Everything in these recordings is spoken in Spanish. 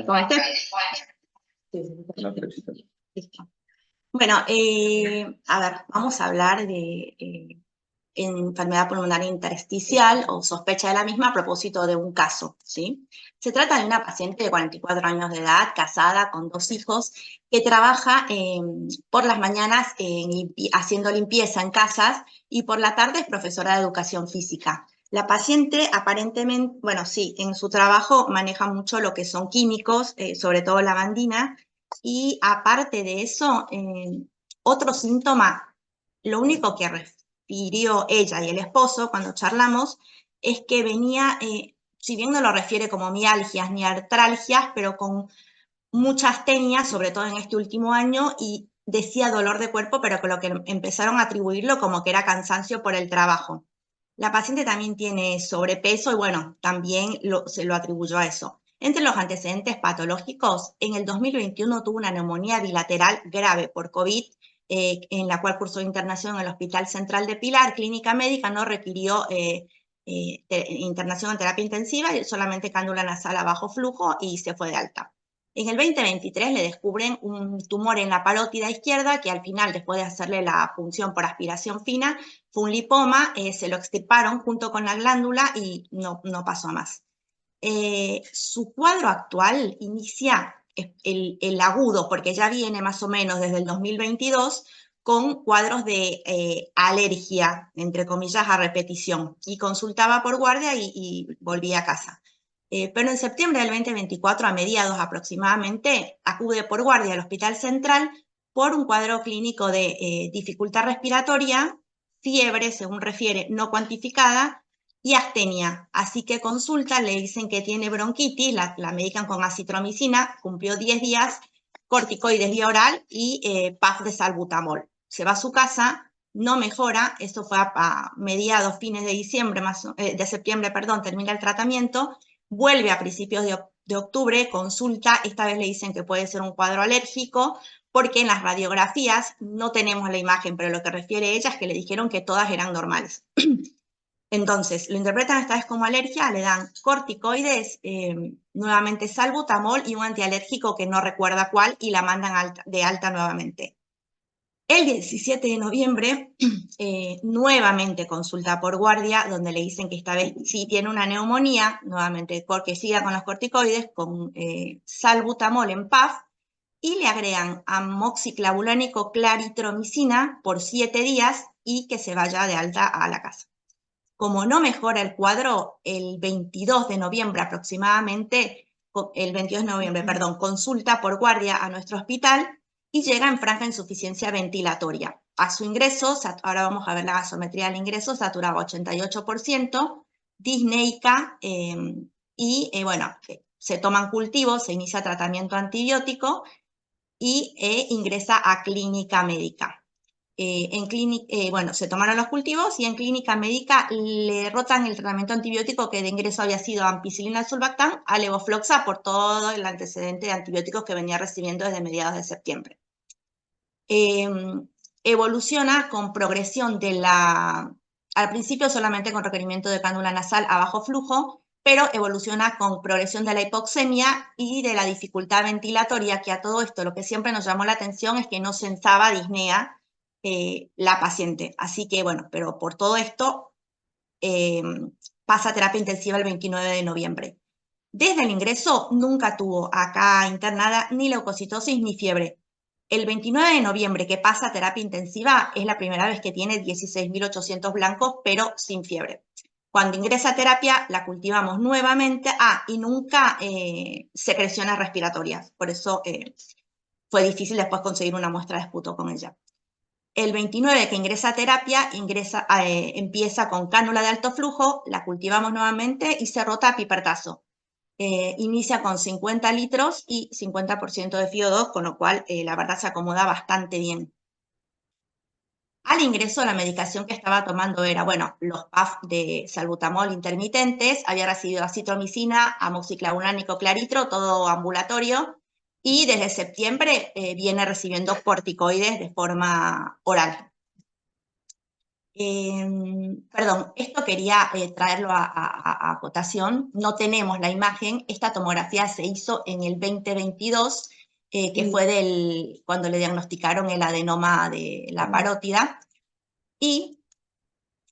¿Cómo estás? Sí, listo. Bueno, a ver, vamos a hablar de enfermedad pulmonar intersticial o sospecha de la misma a propósito de un caso, ¿sí? Se trata de una paciente de 44 años de edad, casada, con 2 hijos, que trabaja por las mañanas haciendo limpieza en casas y por la tarde es profesora de educación física. La paciente aparentemente, bueno, sí, en su trabajo maneja mucho lo que son químicos, sobre todo lavandina, y aparte de eso, otro síntoma, lo único que refirió ella y el esposo cuando charlamos es que venía, si bien no lo refiere como mialgias ni artralgias, pero con mucha astenia, sobre todo en este último año, y decía dolor de cuerpo, pero con lo que empezaron a atribuirlo como que era cansancio por el trabajo. La paciente también tiene sobrepeso y bueno, también se lo atribuyó a eso. Entre los antecedentes patológicos, en el 2021 tuvo una neumonía bilateral grave por COVID, en la cual cursó internación en el Hospital Central de Pilar, clínica médica, no requirió internación en terapia intensiva, solamente cánula nasal a bajo flujo y se fue de alta. En el 2023 le descubren un tumor en la parótida izquierda que al final, después de hacerle la punción por aspiración fina, fue un lipoma, se lo extirparon junto con la glándula y no pasó a más. Su cuadro actual inicia el agudo, porque ya viene más o menos desde el 2022, con cuadros de alergia, entre comillas, a repetición, y consultaba por guardia y volvía a casa. Pero en septiembre del 2024, a mediados aproximadamente, acude por guardia al Hospital Central por un cuadro clínico de dificultad respiratoria, fiebre, según refiere, no cuantificada, y astenia. Así que consulta, le dicen que tiene bronquitis, la medican con acitromicina, cumplió 10 días, corticoides vía oral y PAF de salbutamol. Se va a su casa, no mejora, eso fue a mediados, fines de diciembre, de septiembre, perdón, termina el tratamiento, vuelve a principios de octubre, consulta, esta vez le dicen que puede ser un cuadro alérgico, porque en las radiografías no tenemos la imagen, pero lo que refiere ella es que le dijeron que todas eran normales. Entonces, lo interpretan esta vez como alergia, le dan corticoides, nuevamente salbutamol y un antialérgico que no recuerda cuál, y la mandan de alta nuevamente. El 17 de noviembre, nuevamente consulta por guardia, donde le dicen que esta vez sí tiene una neumonía, nuevamente porque siga con los corticoides, con salbutamol en PAF, y le agregan amoxiclavulánico claritromicina por 7 días y que se vaya de alta a la casa. Como no mejora el cuadro, el 22 de noviembre aproximadamente, el 22 de noviembre, perdón, consulta por guardia a nuestro hospital y llega en franca insuficiencia ventilatoria. A su ingreso, ahora vamos a ver la gasometría del ingreso, saturaba 88%, disneica y bueno, se toman cultivos, se inicia tratamiento antibiótico y ingresa a clínica médica. Bueno, se tomaron los cultivos y en clínica médica le rotan el tratamiento antibiótico que de ingreso había sido ampicilina sulbactam a levofloxa por todo el antecedente de antibióticos que venía recibiendo desde mediados de septiembre. Evoluciona con progresión al principio solamente con requerimiento de cánula nasal a bajo flujo, pero evoluciona con progresión de la hipoxemia y de la dificultad ventilatoria, que a todo esto lo que siempre nos llamó la atención es que no sensaba disnea la paciente. Así que bueno, pero por todo esto pasa a terapia intensiva el 29 de noviembre. Desde el ingreso nunca tuvo acá internada ni leucocitosis ni fiebre. El 29 de noviembre que pasa a terapia intensiva es la primera vez que tiene 16.800 blancos, pero sin fiebre. Cuando ingresa a terapia la cultivamos nuevamente, y nunca secreciones respiratorias. Por eso fue difícil después conseguir una muestra de esputo con ella. El 29 que ingresa a terapia, empieza con cánula de alto flujo, la cultivamos nuevamente y se rota a pipertazo. Inicia con 50 litros y 50% de FiO2, con lo cual la verdad se acomoda bastante bien. Al ingreso, la medicación que estaba tomando era, bueno, los PAF de salbutamol intermitentes, había recibido acitromicina, amoxiclavulánico claritro, todo ambulatorio, y desde septiembre viene recibiendo corticoides de forma oral. Perdón, esto quería traerlo a cotación. No tenemos la imagen. Esta tomografía se hizo en el 2022, que fue cuando le diagnosticaron el adenoma de la parótida. Y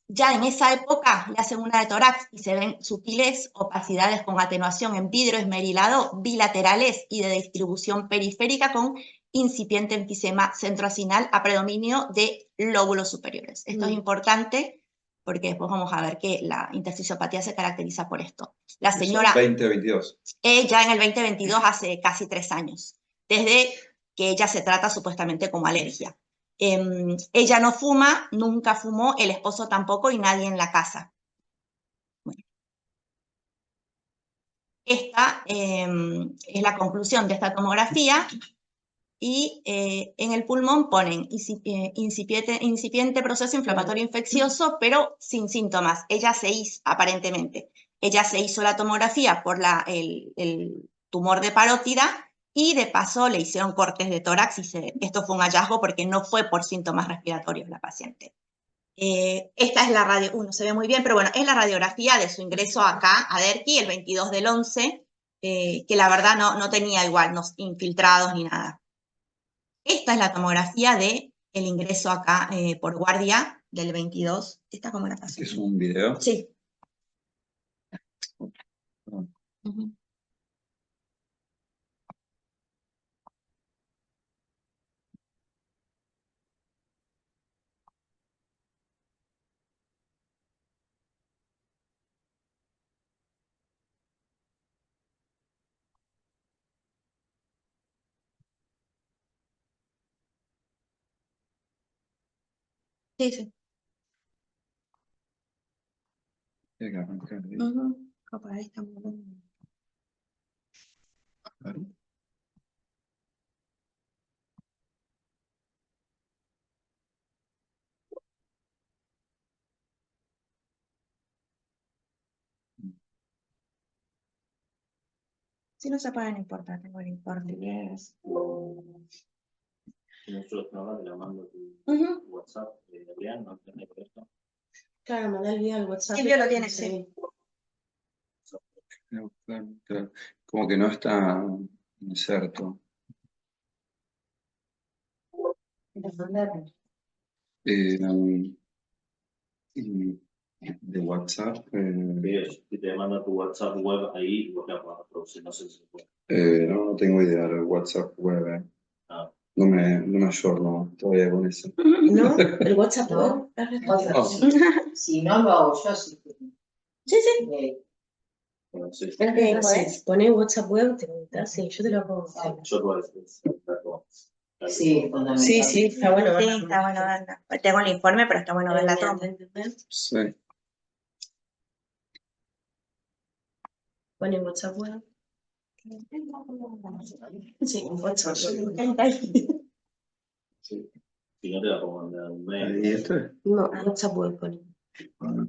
ya en esa época le hacen una de tórax y se ven sutiles opacidades con atenuación en vidrio esmerilado bilaterales y de distribución periférica con incipiente enfisema centroacinal a predominio de lóbulos superiores. Esto es importante porque después vamos a ver que la intersticiopatía se caracteriza por esto. La señora... 2022. Ya en el 2022, hace casi 3 años, desde que ella se trata supuestamente como alergia. Ella no fuma, nunca fumó, el esposo tampoco y nadie en la casa. Bueno. Esta es la conclusión de esta tomografía y en el pulmón ponen incipiente proceso inflamatorio infeccioso, pero sin síntomas. Ella se hizo, aparentemente, ella se hizo la tomografía por el tumor de parótida y de paso le hicieron cortes de tórax y esto fue un hallazgo porque no fue por síntomas respiratorios la paciente. Esta es la radio, no se ve muy bien, pero bueno, es la radiografía de su ingreso acá a Derqui el 22 del 11, que la verdad no tenía igual, no infiltrados ni nada. Esta es la tomografía del ingreso acá por guardia del 22. ¿Esta cómo la pasó? ¿Es un video? Sí. Uh-huh. Sí, sí. Tiene que arrancar ahí. Capaz ahí está muy bien. Claro. Si no se puede, no importa, tengo el informe. Tienes. Nosotros ahora le mando tu WhatsApp de Adrián, ¿no entiendes por esto? Claro, mandé el video al WhatsApp. Silvio lo tiene, sí. Claro. Como que no está inserto. De WhatsApp. Si te manda tu WhatsApp web ahí, vos la podés producir, no sé si se puede. No tengo idea del WhatsApp web. Ah. No me ayorno todavía con eso. ¿No? ¿El WhatsApp No. web? Si no lo hago yo, sí. Sí, sí. Bueno, sí. Si pones WhatsApp web, te metas, sí, yo te lo pongo. Yo puedo decir. Sí, fundamental. Sí, está bueno. Sí, está bueno verla. Tengo el informe, pero está bueno ver la toma. Sí. Pone WhatsApp web. Sí, WhatsApp web. Sí. Si no te la puedo mandar un mail. Ahí está. No, WhatsApp web pone. Bueno.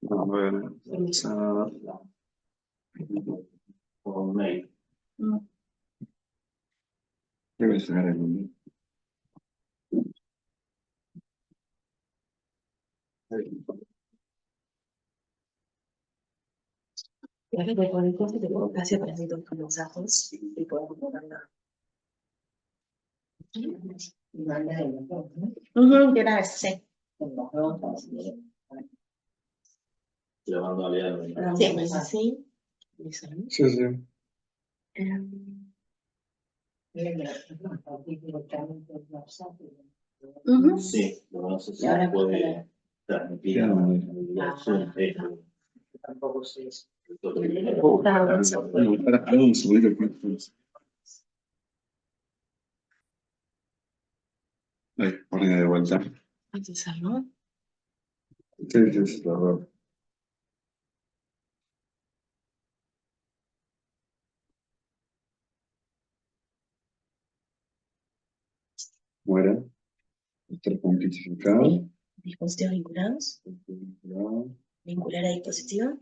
No, bueno. WhatsApp. O un mail. Debe ser el... Y ahora te pones cosas y te pongo casi aparecen todos tus mensajes y podemos mandarlo. ¿Qué hora es? Sí. Te la mando a Leandro. Sí. Sí, sí. Sí, lo no sé si Y ahora se puede transmitir a Zoom. Tampoco sé eso. Un segundito. Ahí, ponle de vuelta. ¿No? Sí, sí, la verdad. Muera. Tres puntitos acá. Dispositivos vinculados. Vincular a dispositivo.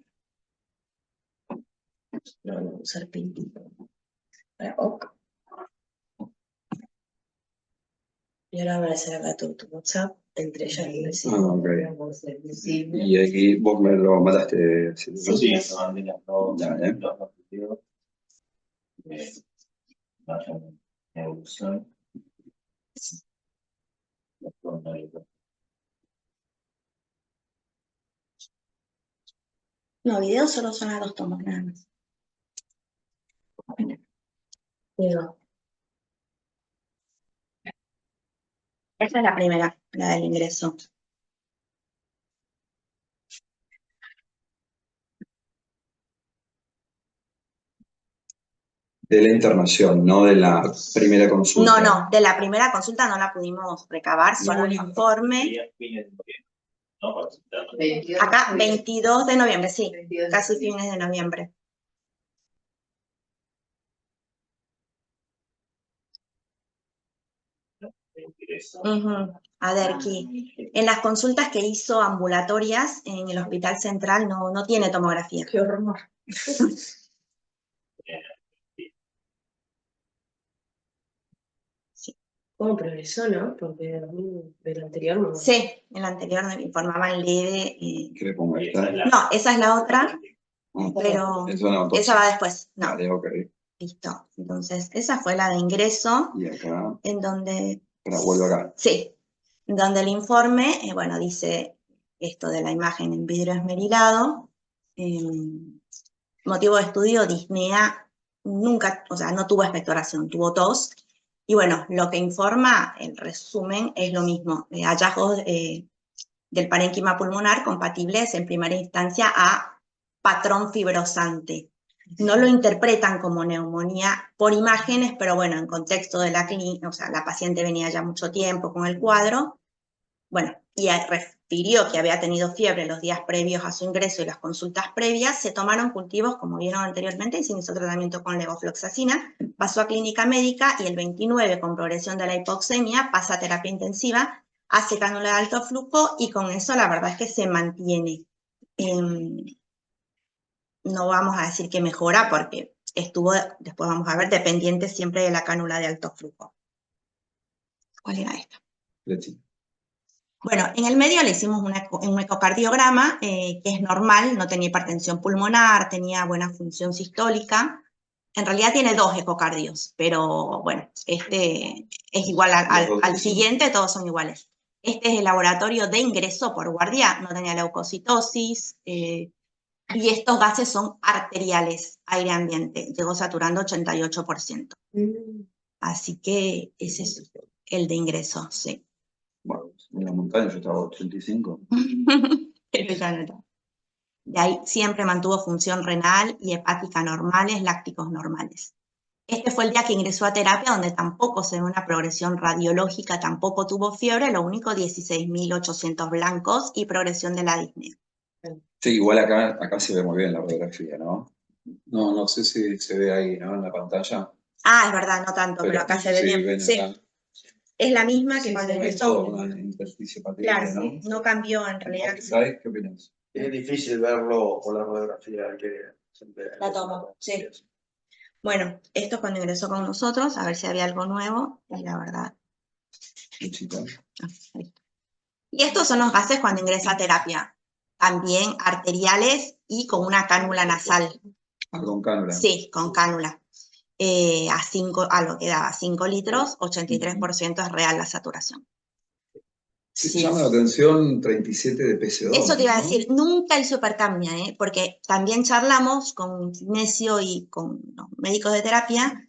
No, usar pin. Para OK. Y ahora va a aparecer acá tu WhatsApp, entre ellas y sí. Ok. Vamos a ser visible. Y aquí vos me lo mandaste. Sí. Sí, se manden las dos, Dale. los objetivos. Vayan en evolución. No, videos solo son las 2 tomas, nada más. Digo, Esta es la primera, la del ingreso. De la internación, no de la primera consulta. No, de la primera consulta no la pudimos recabar, solo el informe. No, para citar. 22. Acá, 22 de noviembre, sí, 22 de casi noviembre. fines de noviembre. Ujú. A ver, aquí, en las consultas que hizo ambulatorias en el Hospital Central no tiene tomografía. qué horror. ¿Cómo progresó, no? Porque del anterior no. Sí, en la anterior me informaban leve. ¿Qué le pongo esta? No, esa es la otra, Ah, pero eso no, esa va después. No, Vale, ok. listo. Entonces, esa fue la de ingreso, Y acá, en donde... ahora vuelvo acá. Sí, donde el informe, bueno, dice esto de la imagen en vidrio esmerilado. Motivo de estudio, disnea, nunca, o sea, no tuvo expectoración, tuvo tos. Y bueno, lo que informa, el resumen, es lo mismo. Hallazgos del parénquima pulmonar compatibles en primera instancia a patrón fibrosante. No lo interpretan como neumonía por imágenes, pero bueno, en contexto de la clínica, o sea, la paciente venía ya mucho tiempo con el cuadro, bueno, y refirió que había tenido fiebre los días previos a su ingreso y las consultas previas, se tomaron cultivos, como vieron anteriormente, y se inició tratamiento con levofloxacina, pasó a clínica médica y el 29, con progresión de la hipoxemia, pasa a terapia intensiva, hace cánula de alto flujo y con eso la verdad es que se mantiene. No vamos a decir que mejora porque estuvo, después vamos a ver, dependiente siempre de la cánula de alto flujo. ¿Cuál era esta? Leti. Bueno, en el medio le hicimos un ecocardiograma, que es normal, no tenía hipertensión pulmonar, tenía buena función sistólica. En realidad tiene 2 ecocardios, pero bueno, este es igual al siguiente, todos son iguales. Este es el laboratorio de ingreso por guardia, no tenía leucocitosis, y estos gases son arteriales, aire ambiente, llegó saturando 88%. Así que ese es el de ingreso, sí. Bueno, en la montaña yo estaba a 85. Pero ya no está. De ahí siempre mantuvo función renal y hepática normales, lácticos normales. Este fue el día que ingresó a terapia, donde tampoco se ve una progresión radiológica, tampoco tuvo fiebre, lo único 16.800 blancos y progresión de la disnea. Sí, igual acá se ve muy bien la radiografía, ¿no? No sé si se ve ahí, ¿no? En la pantalla. Ah, es verdad, no tanto, pero acá se ve sí, bien. ven Sí, acá. es la misma que Sí, cuando sí, Es ingresó. todo una intersticio patente, Claro, ¿no? no cambió en realidad. ¿Sabes qué opinas? Es difícil verlo por la radiografía, hay que siempre... La tomo, sí. Bueno, esto es cuando ingresó con nosotros, a ver si había algo nuevo, y la verdad. Chica. Y estos son los gases cuando ingresa a terapia, también arteriales y con una cánula nasal. Ah, con cánula. Sí, con cánula. A lo que daba 5 litros, 83% es real la saturación. Sí, Sí. llama la atención 37 de PCO. Eso te iba a ¿no? decir, nunca hizo hipercapnia, porque también charlamos con Necio y con los médicos de terapia,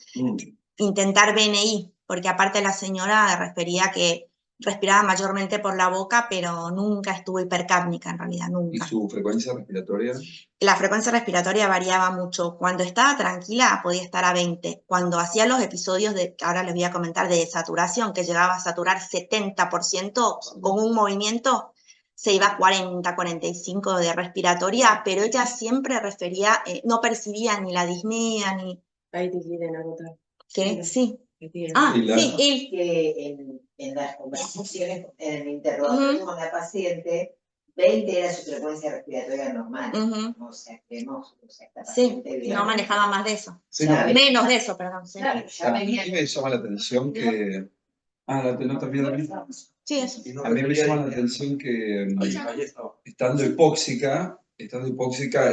intentar BNI, porque aparte la señora refería que respiraba mayormente por la boca, pero nunca estuvo hipercápnica en realidad, ¿Y nunca. su frecuencia respiratoria? La frecuencia respiratoria variaba mucho. Cuando estaba tranquila podía estar a 20. Cuando hacía los episodios que ahora les voy a comentar, de saturación, que llegaba a saturar 70%, con un movimiento se iba a 40, 45 de respiratoria, pero ella siempre refería, no percibía ni la disnea, ni... Ahí te quieren agotar. ¿Qué? Sí. Ah, Sí, Que en las conversaciones, en el interrogatorio con la paciente, 20 era su frecuencia respiratoria normal. O sea, creemos, esta paciente no manejaba más de eso. Sí, Ya no. Menos de eso, perdón. Sí. Claro, ya A mí venía. me llama la atención que ¿no también la misma? Sí, eso. A mí me llama la atención que estando hipóxica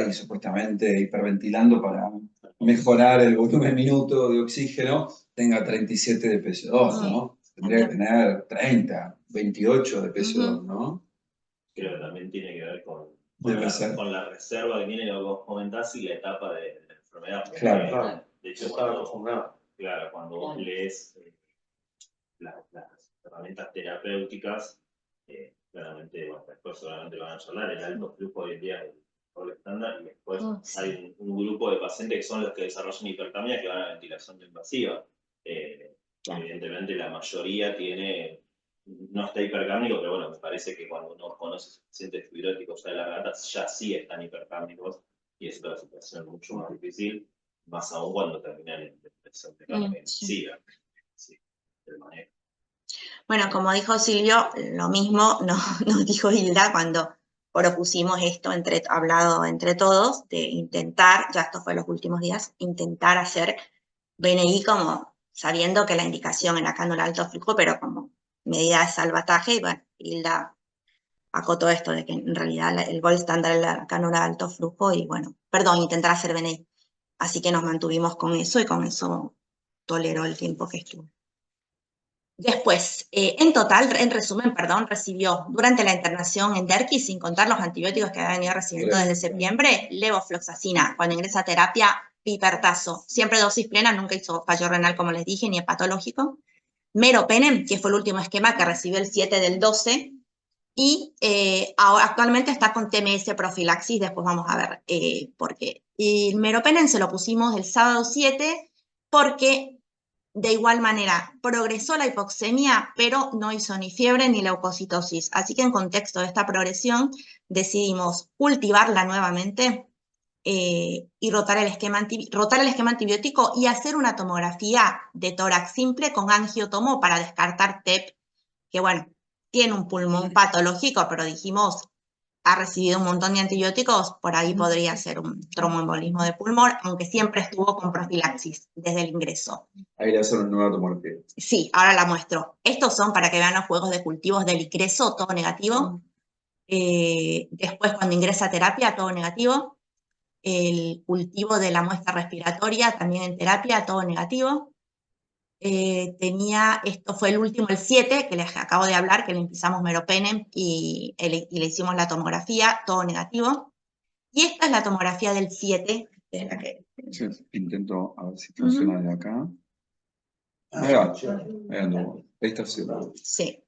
y supuestamente hiperventilando para mejorar el volumen minuto de oxígeno, tenga 37 de PSO2, ¿no? Tendría que tener 30, 28 de PSO2, ¿no? Creo que también tiene que ver con la reserva que tiene, lo que vos comentás, y la etapa de la enfermedad. Claro. De hecho, cuando vos lees las herramientas terapéuticas, claramente, bueno, después solamente van a charlar, el alto flujo hoy en día es el rol estándar, y después hay un grupo de pacientes que son los que desarrollan hipercapnia que van a ventilación no invasiva. Evidentemente la mayoría no está hipercámnico, pero bueno, me parece que cuando uno conoce pacientes fibróticos ya de la garganta, ya sí están hipercámnicos, y es otra situación mucho más difícil, más aún cuando terminan en depresión mecánica invasiva. Sí, el manejo. Bueno, como dijo Silvio, lo mismo nos dijo Hilda cuando propusimos esto hablado entre todos, de intentar, ya esto fue los últimos días, intentar hacer BNI como sabiendo que la indicación era cánula de alto flujo, pero como medida de salvataje, y bueno, Hilda acotó esto de que en realidad el gold estándar es la cánula de alto flujo y bueno, perdón, intentar hacer BNI. Así que nos mantuvimos con eso y con eso toleró el tiempo que estuvo. Después, en total, en resumen, recibió durante la internación en Derqui, sin contar los antibióticos que había venido recibiendo desde septiembre, levofloxacina, cuando ingresa a terapia, pipertazo, siempre dosis plena, nunca hizo fallo renal, como les dije, ni hepatológico. Meropenem, que fue el último esquema que recibió el 7 del 12, y ahora actualmente está con TMS profilaxis, después vamos a ver por qué. Y el meropenem se lo pusimos el sábado 7 porque de igual manera progresó la hipoxemia, pero no hizo ni fiebre ni leucocitosis. Así que en contexto de esta progresión decidimos cultivarla nuevamente y rotar el esquema antibiótico y hacer una tomografía de tórax simple con angiotomo para descartar TEP, que bueno, tiene un pulmón patológico, pero dijimos, ha recibido un montón de antibióticos, por ahí podría ser un tromboembolismo de pulmón, aunque siempre estuvo con profilaxis desde el ingreso. Ahí le hacen una nueva tomografía. Sí, ahora la muestro. Estos son para que vean los juegos de cultivos del ICRESO, todo negativo. Después, cuando ingresa a terapia, todo negativo. El cultivo de la muestra respiratoria, también en terapia, todo negativo. Esto fue el último, el 7, que les acabo de hablar, que le empezamos meropenem y le hicimos la tomografía, todo negativo. Y esta es la tomografía del 7, que es la que... Sí, intento a ver si funciona de acá. Ahí va, ahí está haciendo. Sí.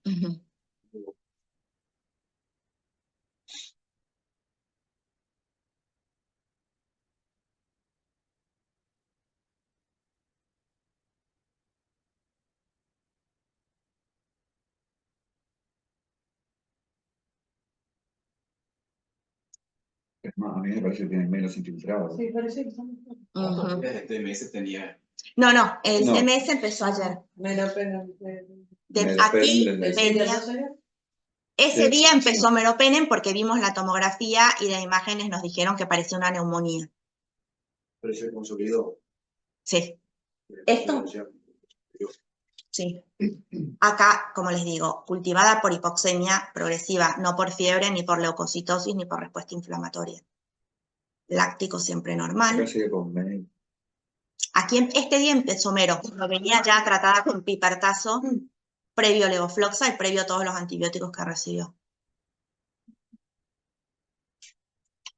Es más, a mí me parece que tiene menos infiltrado. Sí, parece que son. El TMS tenía. No, el TMS empezó ayer. Aquí venía. Ese día empezó meropenem porque vimos la tomografía y de imágenes nos dijeron que parecía una neumonía. Pero se consolidó. Sí. ¿Esto? Sí. Acá, como les digo, cultivada por hipoxemia progresiva, no por fiebre, ni por leucocitosis, ni por respuesta inflamatoria. Láctico siempre normal. Aquí este día empezó mero, venía ya tratada con pipertazo, previo levofloxa y previo a todos los antibióticos que recibió.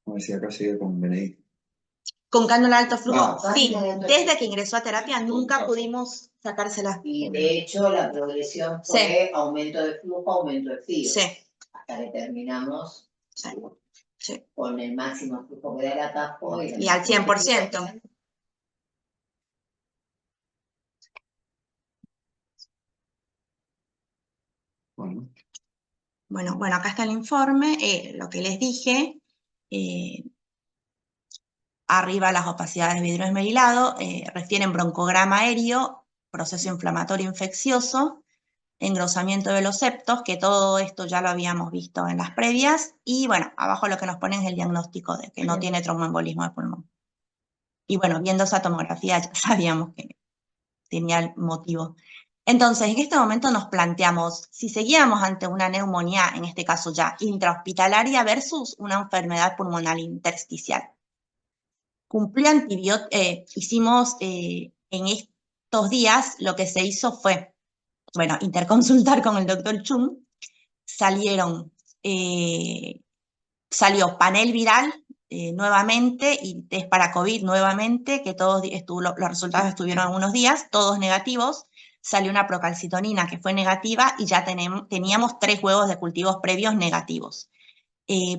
Como decía, acá sigue con BNI. Con cánula de alto flujo, sí. Desde que ingresó a terapia nunca pudimos sacársela. Y de hecho la progresión fue aumento de flujo, aumento de frío. Sí. Hasta que terminamos Sí. con el máximo flujo que da el atajo. Y al 100%. Bueno, acá está el informe, lo que les dije. Arriba las opacidades de vidrio esmerilado, refieren broncograma aéreo, proceso inflamatorio infeccioso, engrosamiento de los septos, que todo esto ya lo habíamos visto en las previas, y bueno, abajo lo que nos ponen es el diagnóstico de que no tiene tromboembolismo de pulmón. Y bueno, viendo esa tomografía ya sabíamos que tenía el motivo. Entonces, en este momento nos planteamos si seguíamos ante una neumonía, en este caso ya intrahospitalaria, versus una enfermedad pulmonar intersticial. Hicimos en estos días, lo que se hizo fue, bueno, interconsultar con el doctor Chung. Salió panel viral nuevamente y test para COVID nuevamente, que los resultados estuvieron unos días, todos negativos. Salió una procalcitonina que fue negativa y ya teníamos 3 huevos de cultivos previos negativos.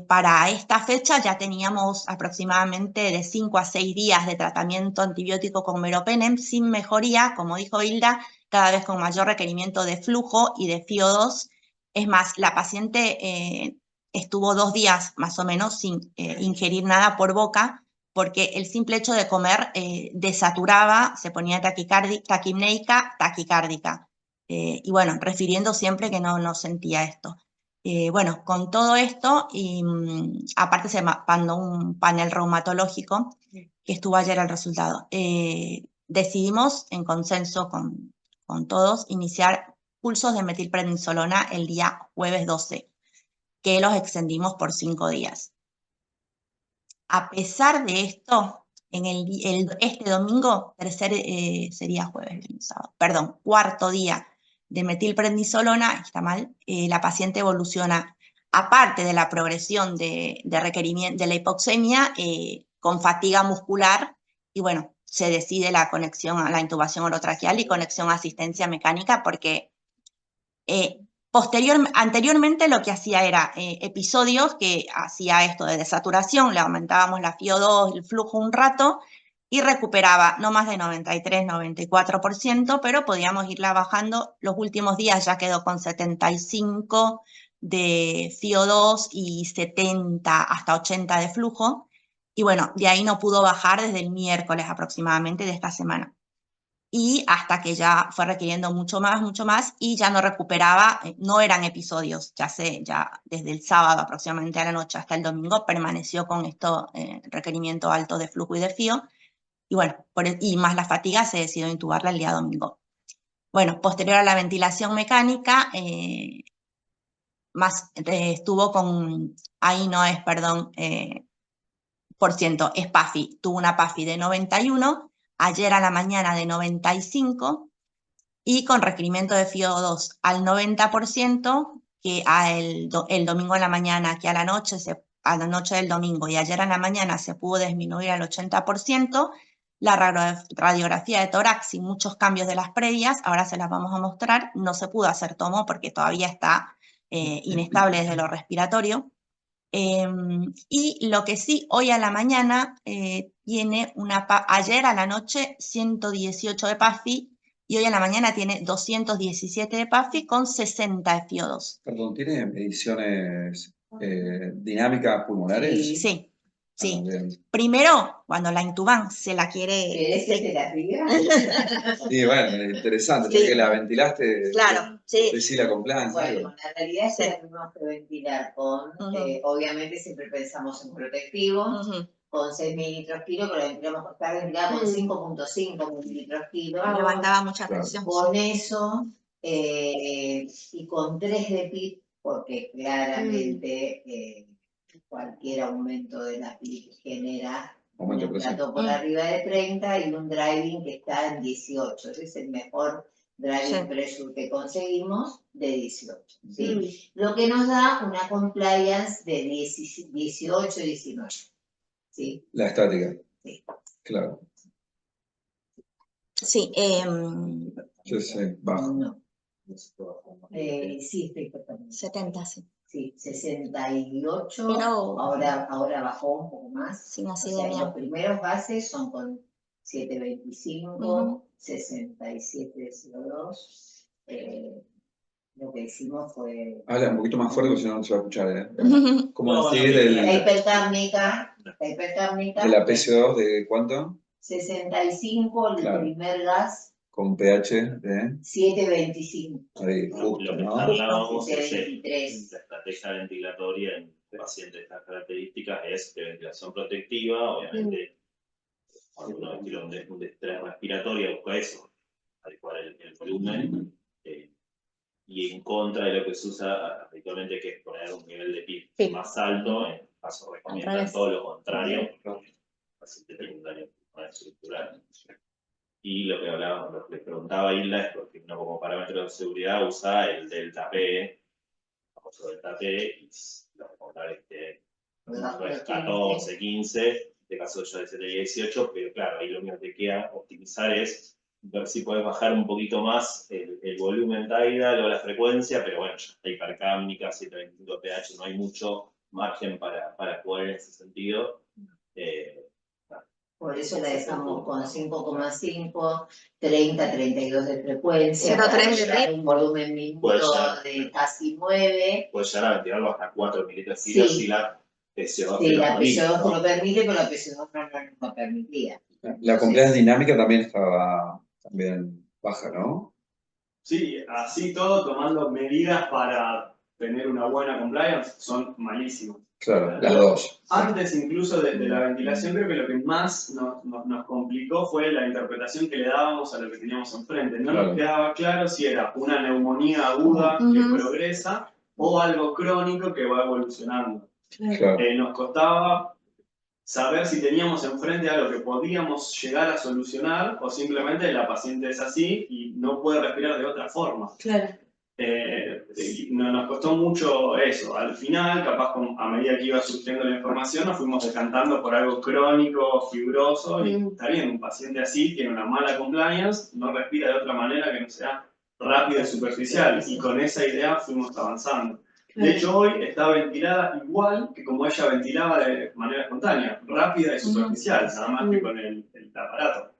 Para esta fecha ya teníamos aproximadamente de 5 a 6 días de tratamiento antibiótico con meropenem sin mejoría, como dijo Hilda, cada vez con mayor requerimiento de flujo y de FiO2. Es más, la paciente estuvo 2 días más o menos sin ingerir nada por boca, porque el simple hecho de comer desaturaba, se ponía taquipneica, taquicárdica. Y bueno, refiriendo siempre que no sentía esto. Bueno, con todo esto, y aparte se mandó un panel reumatológico, que estuvo ayer el resultado. Decidimos, en consenso con todos, iniciar pulsos de metilprednisolona el día jueves 12, que los extendimos por 5 días. A pesar de esto, este domingo, sería jueves, sábado, perdón, cuarto día de metilprednisolona, está mal, la paciente evoluciona, aparte de la progresión de requerimiento de la hipoxemia, con fatiga muscular, y bueno, se decide la conexión a la intubación orotraqueal y conexión a asistencia mecánica, porque anteriormente lo que hacía era episodios que hacía esto de desaturación, le aumentábamos la FiO2, el flujo un rato, y recuperaba no más de 93, 94%, pero podíamos irla bajando. Los últimos días ya quedó con 75 de FiO2 y 70 hasta 80 de flujo. Y bueno, de ahí no pudo bajar desde el miércoles aproximadamente de esta semana. Y hasta que ya fue requiriendo mucho más, y ya no recuperaba, no eran episodios, ya desde el sábado aproximadamente a la noche hasta el domingo permaneció con esto, requerimiento alto de flujo y de FiO. Y bueno, y más la fatiga, se decidió intubarla el día domingo. Bueno, posterior a la ventilación mecánica, estuvo con, ahí no es, perdón, por ciento, es PAFI. Tuvo una PAFI de 91, ayer a la mañana de 95, y con requerimiento de FiO2 al 90%, que el domingo en la mañana, que a la noche del domingo y ayer en la mañana se pudo disminuir al 80%. La radiografía de tórax sin muchos cambios de las previas, ahora se las vamos a mostrar, no se pudo hacer tomo porque todavía está inestable desde lo respiratorio. Y lo que sí, hoy a la mañana tiene ayer a la noche 118 de PAFI, y hoy a la mañana tiene 217 de PAFI con 60 de FiO2. Perdón, ¿tiene mediciones dinámicas pulmonares? Sí, sí. Bien. Primero, cuando la intuban, se la quiere... ¿Querés que te la diga? Sí, bueno, interesante, Sí. ya que la ventilaste. Claro, sí. Decila con plan. Bueno, la realidad es que la tuvimos que ventilar con, obviamente siempre pensamos en protectivo, con 6 mililitros kilo, pero la ventilamos con 5.5 mililitros kilo. Levantaba mucha presión. Con eso y con 3 de PIB, porque claramente cualquier aumento de la PIB genera un estrato por arriba de 30 y un driving que está en 18. Ese es el mejor driving pressure que conseguimos, de 18. ¿sí? Lo que nos da una compliance de 18-19. ¿sí? La estática. Sí. Claro. Sí. Bajo. No. Sí, estoy perfectamente. 70, sí. Sí, 68, pero ahora bajó un poco más. Sin o acidemia. sea, los primeros bases son con 725, 67 de CO2. Lo que hicimos fue... Habla un poquito más fuerte porque si no, no se va a escuchar. ¿Cómo decir la hipercárnica. ¿De la PCO2 de cuánto? 65, el primer gas. Con pH de 7.25. Ahí, justo, ¿no? Hablábamos de 7.23. la estrategia ventilatoria en pacientes de estas características es de ventilación protectiva, obviamente. Cuando uno ventila un estrés respiratorio busca eso, adecuar el volumen. Y en contra de lo que se usa habitualmente, que es poner un nivel de PIB Sí. más alto, en este caso recomiendan revés. todo lo contrario, porque el paciente tiene un daño estructural. Y lo que hablábamos, lo que les preguntaba Hilda es porque uno como parámetro de seguridad usa el delta P, el famoso delta P, y lo recomendable es que no es 14, 15, en este caso yo decía 18, pero claro, ahí lo único que queda optimizar es ver si puedes bajar un poquito más el volumen TAIDA, luego la frecuencia, pero bueno, ya está hipercámnica, 725 pH, no hay mucho margen para poder en ese sentido. Por eso la dejamos con 5,5, 30, 32 de frecuencia, 0,3 para de llegar a red. un volumen minuto de casi 9. Puede llegar a ventilarlo hasta 4 mililitros Sí. si la PCO2 Sí, la permite, PCO2 ¿no? lo permite, pero la PCO2 no lo permitía. La compliance dinámica también estaba baja, ¿no? Sí, así todo, tomando medidas para tener una buena compliance, son malísimos. Claro, las dos. Antes incluso de la ventilación, creo que lo que más nos complicó fue la interpretación que le dábamos a lo que teníamos enfrente. No Claro. nos quedaba claro si era una neumonía aguda que progresa o algo crónico que va evolucionando. Claro. Nos costaba saber si teníamos enfrente algo que podíamos llegar a solucionar o simplemente la paciente es así y no puede respirar de otra forma. Claro. Nos costó mucho eso. Al final, capaz a medida que iba surgiendo la información, nos fuimos decantando por algo crónico, fibroso, y está bien, un paciente así tiene una mala compliance, no respira de otra manera que no sea rápida y superficial, y con esa idea fuimos avanzando. De hecho, hoy está ventilada igual que como ella ventilaba de manera espontánea, rápida y superficial, nada más que con el aparato.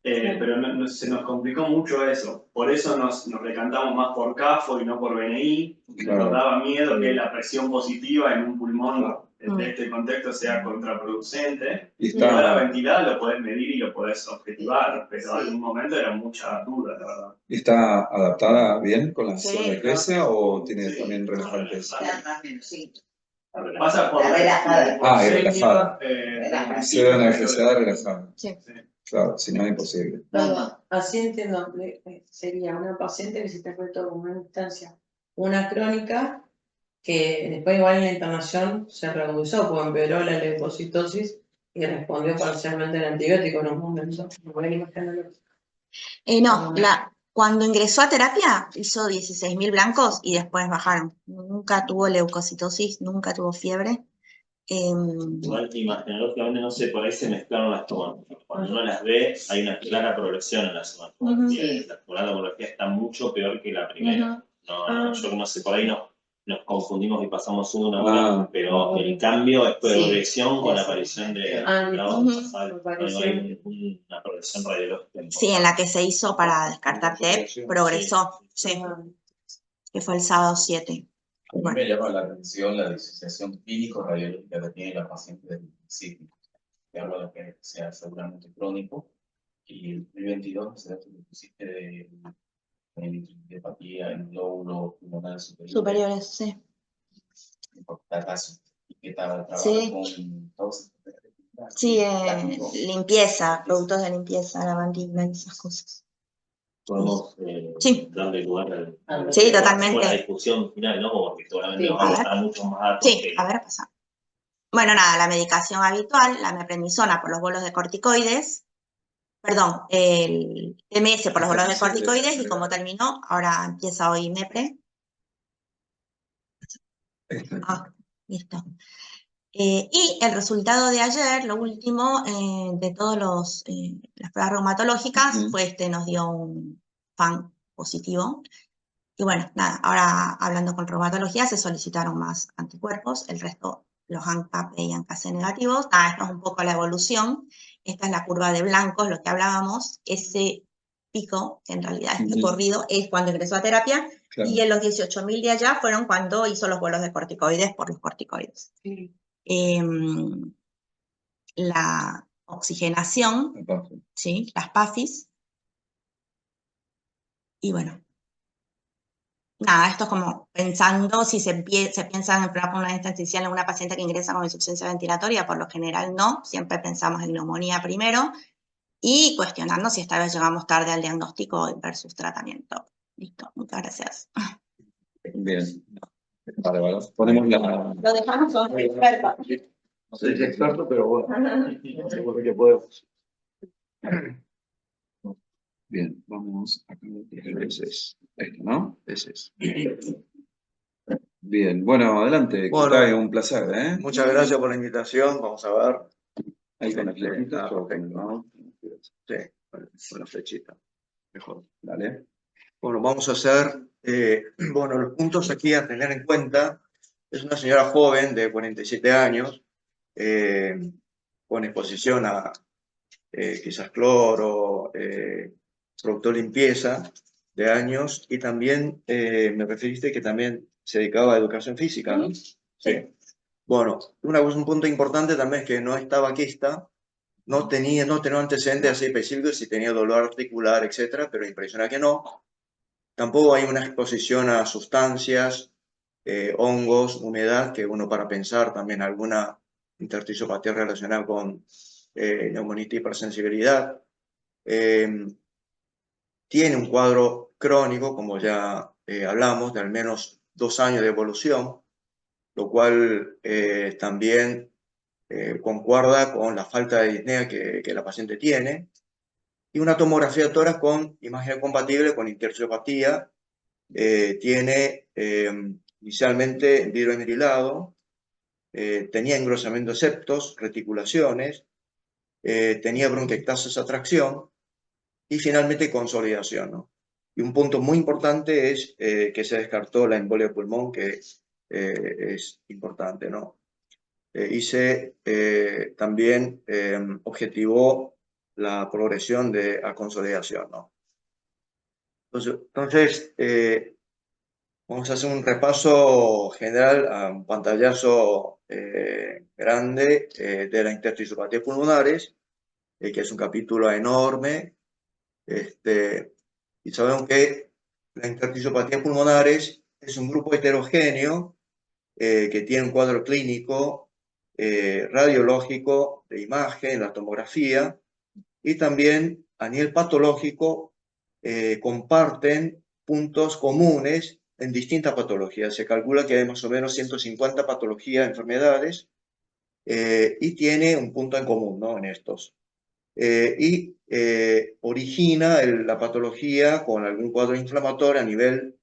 Pero se nos complicó mucho eso. Por eso nos decantamos más por CAFO y no por BNI. Nos daba miedo que la presión positiva en un pulmón de este contexto sea contraproducente. Y ahora ventilada lo podés medir y lo podés objetivar, pero en algún momento era mucha duda, la verdad. ¿Está adaptada bien con la anestesia o tiene también relajantes? Sí. Pasa por relajada. Relajada. Cero analgesia relajada. Sí. Claro, si no es imposible. No. Así entiendo, sería una paciente que se interpretó como una instancia, una crónica, que después igual en la internación se redujo, porque empeoró la leucocitosis y respondió parcialmente al antibiótico en un momento. No, cuando ingresó a terapia hizo 16.000 blancos y después bajaron. Nunca tuvo leucocitosis, nunca tuvo fiebre. Igual imaginológicamente, no sé, por ahí se mezclaron las tomas. Cuando uno las ve, hay una clara progresión en la somatología. La tomografía está mucho peor que la primera. Yo no sé, por ahí nos confundimos y pasamos una hora, pero el cambio es progresión con la aparición de hay una progresión radiológica. Sí, en la que se hizo para descartar TEP, progresó, sí, que fue el sábado 7. A mí me llama la atención la disociación clínico-radiológica que tiene la paciente del principio. Que habla de que sea seguramente crónico. Y el 2022 se da que pusiste de hepatía en lóbulo pulmonar superior. Superiores, sí. ¿Y qué tal trabajo con todos? Sí, limpieza, productos de limpieza, lavandina y esas cosas. Podemos darle lugar a la totalmente. discusión final, ¿no? Porque seguramente nos va a gustar mucho más datos. Sí, a ver, pasa. Bueno, nada, la medicación habitual, la meprednisona por los bolos de corticoides, perdón, el TMS por los bolos de corticoides, y como terminó, ahora empieza hoy MEPRE. Listo. Y el resultado de ayer, lo último, de todas las pruebas reumatológicas, nos dio un FAN positivo. Y bueno, nada, ahora hablando con reumatología se solicitaron más anticuerpos, el resto los ANCAP y ANCAC negativos. Esto es un poco la evolución. Esta es la curva de blancos, lo que hablábamos. Ese pico, que en realidad este corrido, es cuando ingresó a terapia, y en los 18.000 de allá fueron cuando hizo los bolos de corticoides por los corticoides. La oxigenación, ¿sí? Las PAFIs. Y bueno, nada, esto es como pensando si se piensa en el programa pulmonar intersticial en una paciente que ingresa con insuficiencia ventilatoria. Por lo general no, siempre pensamos en neumonía primero. y cuestionando si esta vez llegamos tarde al diagnóstico versus tratamiento. Listo, muchas gracias. Bien. Vale, vale. Ponemos la... Lo dejamos con expertos. No soy experto, pero bueno, seguro que podemos. Bien, vamos a ese es. Esto, ¿no? Ese es. Bien, bueno, adelante. Bueno. Kutay, un placer, ¿eh? Muchas gracias por la invitación. Vamos a ver. Ahí con la flechita. ¿No? Sí, con la flechita. Mejor. Dale. Bueno, vamos a hacer, bueno, los puntos aquí a tener en cuenta. Es una señora joven de 47 años, con exposición a quizás cloro, producto de limpieza de años, y también me referiste que también se dedicaba a educación física, ¿no? Sí. Bueno, un punto importante también es que no es tabaquista, no tenía antecedentes así específicos, si tenía dolor articular, etcétera, pero impresiona que no. Tampoco hay una exposición a sustancias, hongos, humedad, que uno para pensar también alguna intersticiopatía relacionada con neumonitis y hipersensibilidad. Tiene un cuadro crónico, como ya hablamos, de al menos 2 años de evolución, lo cual también concuerda con la falta de disnea que la paciente tiene, y una tomografía de tórax con imagen compatible con interciopatía. Tiene inicialmente vidrio esmerilado, tenía engrosamiento de septos, reticulaciones, tenía bronquiectasis atracción y finalmente consolidación, ¿no? Y un punto muy importante es que se descartó la embolia de pulmón, que es importante, ¿no? Y se también objetivó la progresión a consolidación, ¿no? Entonces vamos a hacer un repaso general a un pantallazo grande de las intersticiopatía pulmonares, que es un capítulo enorme. Y sabemos que las intersticiopatía pulmonares es un grupo heterogéneo que tiene un cuadro clínico, radiológico, de imagen, la tomografía, y también a nivel patológico comparten puntos comunes en distintas patologías. Se calcula que hay más o menos 150 patologías, enfermedades, y tiene un punto en común, ¿no? En estos. Y origina la patología con algún cuadro inflamatorio a nivel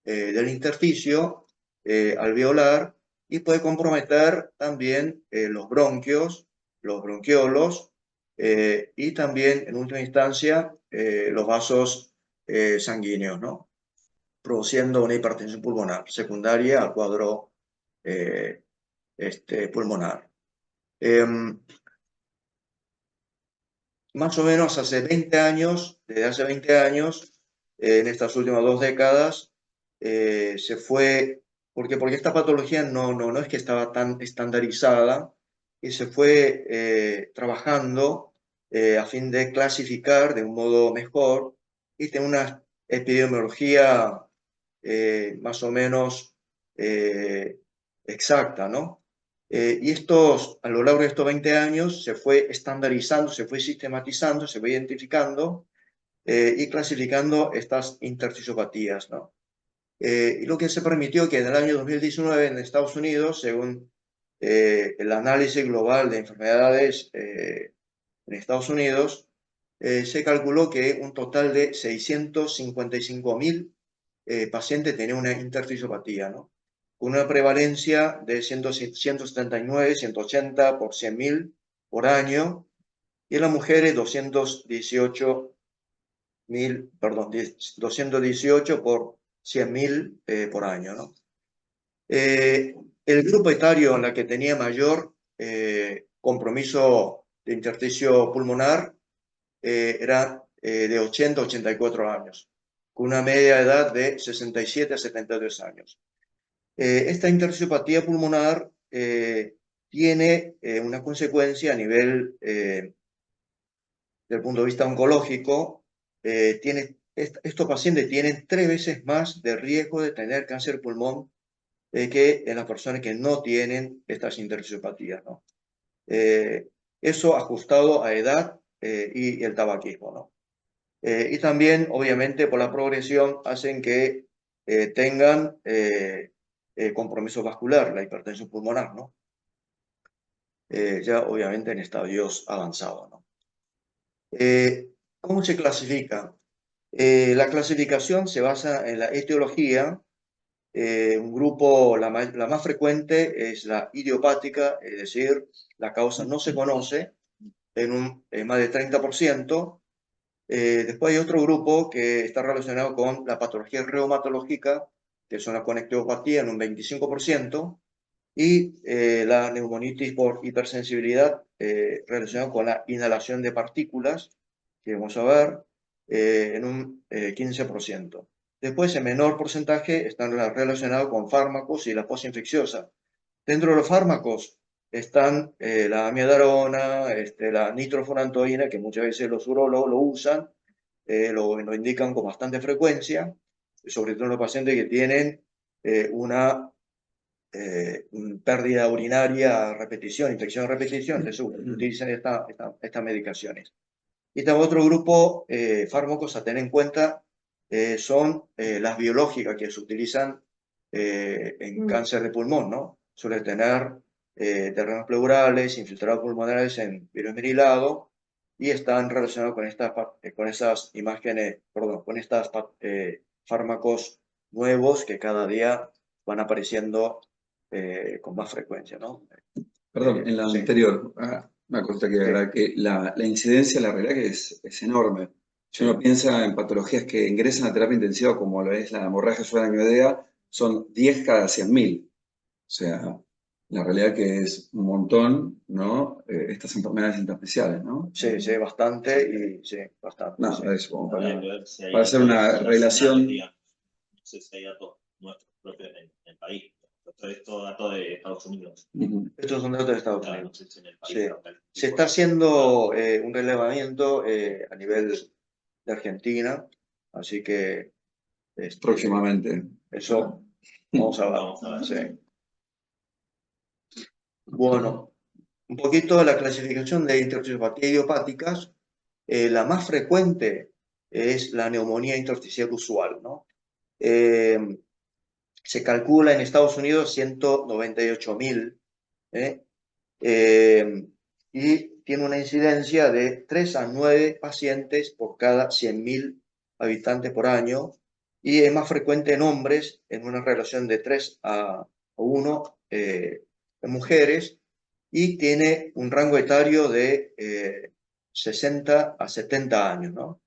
del intersticio alveolar, y puede comprometer también los bronquios, los bronquiolos, y también, en última instancia, los vasos sanguíneos, ¿no? Produciendo una hipertensión pulmonar secundaria al cuadro pulmonar. Más o menos hace 20 años, desde hace 20 años, en estas últimas 2 décadas, se fue, porque esta patología no es que estaba tan estandarizada, y se fue trabajando a fin de clasificar de un modo mejor y tener una epidemiología más o menos exacta, ¿no? Y a lo largo de estos 20 años se fue estandarizando, se fue sistematizando, se fue identificando y clasificando estas intersticiopatías, ¿no? Y lo que se permitió que en el año 2019 en Estados Unidos, según el análisis global de enfermedades en Estados Unidos, se calculó que un total de 655.000 pacientes tenían una intersticiopatía, ¿no? Con una prevalencia de 179, 180 por 100.000 por año, y en las mujeres 218 por 100.000 por año, ¿no? El grupo etario en la que tenía mayor compromiso de intersticio pulmonar era de 80 a 84 años, con una media edad de 67 a 72 años. Esta intersticiopatía pulmonar tiene una consecuencia a nivel del punto de vista oncológico. Estos pacientes tienen 3 veces más de riesgo de tener cáncer de pulmón que en las personas que no tienen estas intersticiopatías, ¿no? Eso ajustado a edad, y el tabaquismo, ¿no? Y también, obviamente, por la progresión hacen que tengan compromiso vascular, la hipertensión pulmonar, ¿no? Ya obviamente en estadios avanzados, ¿no? ¿Cómo se clasifica? La clasificación se basa en la etiología. Un grupo, la más frecuente es la idiopática, es decir, la causa no se conoce en más de 30%. Después hay otro grupo que está relacionado con la patología reumatológica, que son la conectivopatía en un 25%, y la neumonitis por hipersensibilidad relacionada con la inhalación de partículas, que vamos a ver, en un 15%. Después, en menor porcentaje, están relacionados con fármacos y la posinfecciosa. Dentro de los fármacos están la amidarona, la nitrofurantoína, que muchas veces los urólogos lo usan, lo indican con bastante frecuencia, sobre todo en los pacientes que tienen una pérdida urinaria a repetición, infección a repetición, entonces utilizan estas medicaciones. Y también otro grupo fármacos a tener en cuenta son las biológicas que se utilizan en cáncer de pulmón, ¿no? Suele tener terrenos pleurales, infiltrados pulmonares en virus esmerilado y están relacionados con esas imágenes, perdón, con estos fármacos nuevos que cada día van apareciendo con más frecuencia, ¿no? Perdón, en la Sí. anterior, una cosa que agregar, que la incidencia, la realidad que es enorme. Si uno piensa en patologías que ingresan a terapia intensiva, como lo es la hemorragia subaracnoidea, son 10 cada 100.000. O sea, la realidad que es un montón, ¿no? Estas enfermedades intersticiales, ¿no? Sí, sí, bastante y sí, bastante. No, Sí. es como Habría que ver si hay para hacer datos una internacionales, relación. digamos. No sé si hay datos nuestros propios en el país. Esto es todo dato de Estados Unidos. Estos son datos de Estados Claro, Unidos. no sé si en el país Sí. está el tipo Se está haciendo un relevamiento a nivel de Argentina, así que Próximamente. eso vamos a ver. Vamos a ver. Sí. Bueno, un poquito de la clasificación de intersticiopatía idiopáticas. La más frecuente es la neumonía intersticial usual, ¿no? Se calcula en Estados Unidos 198.000, y tiene una incidencia de 3 a 9 pacientes por cada 100.000 habitantes por año, y es más frecuente en hombres, en una relación de 3 a 1 en mujeres, y tiene un rango etario de 60 a 70 años, ¿no?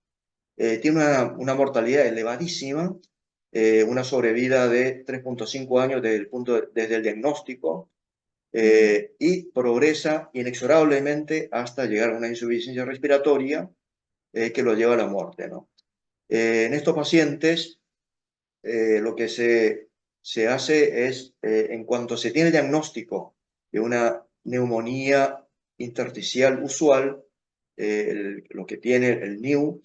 Tiene una mortalidad elevadísima, una sobrevida de 3.5 años desde el diagnóstico, y progresa inexorablemente hasta llegar a una insuficiencia respiratoria que lo lleva a la muerte, ¿no? En estos pacientes, lo que se hace es, en cuanto se tiene el diagnóstico de una neumonía intersticial usual, lo que tiene el NIU,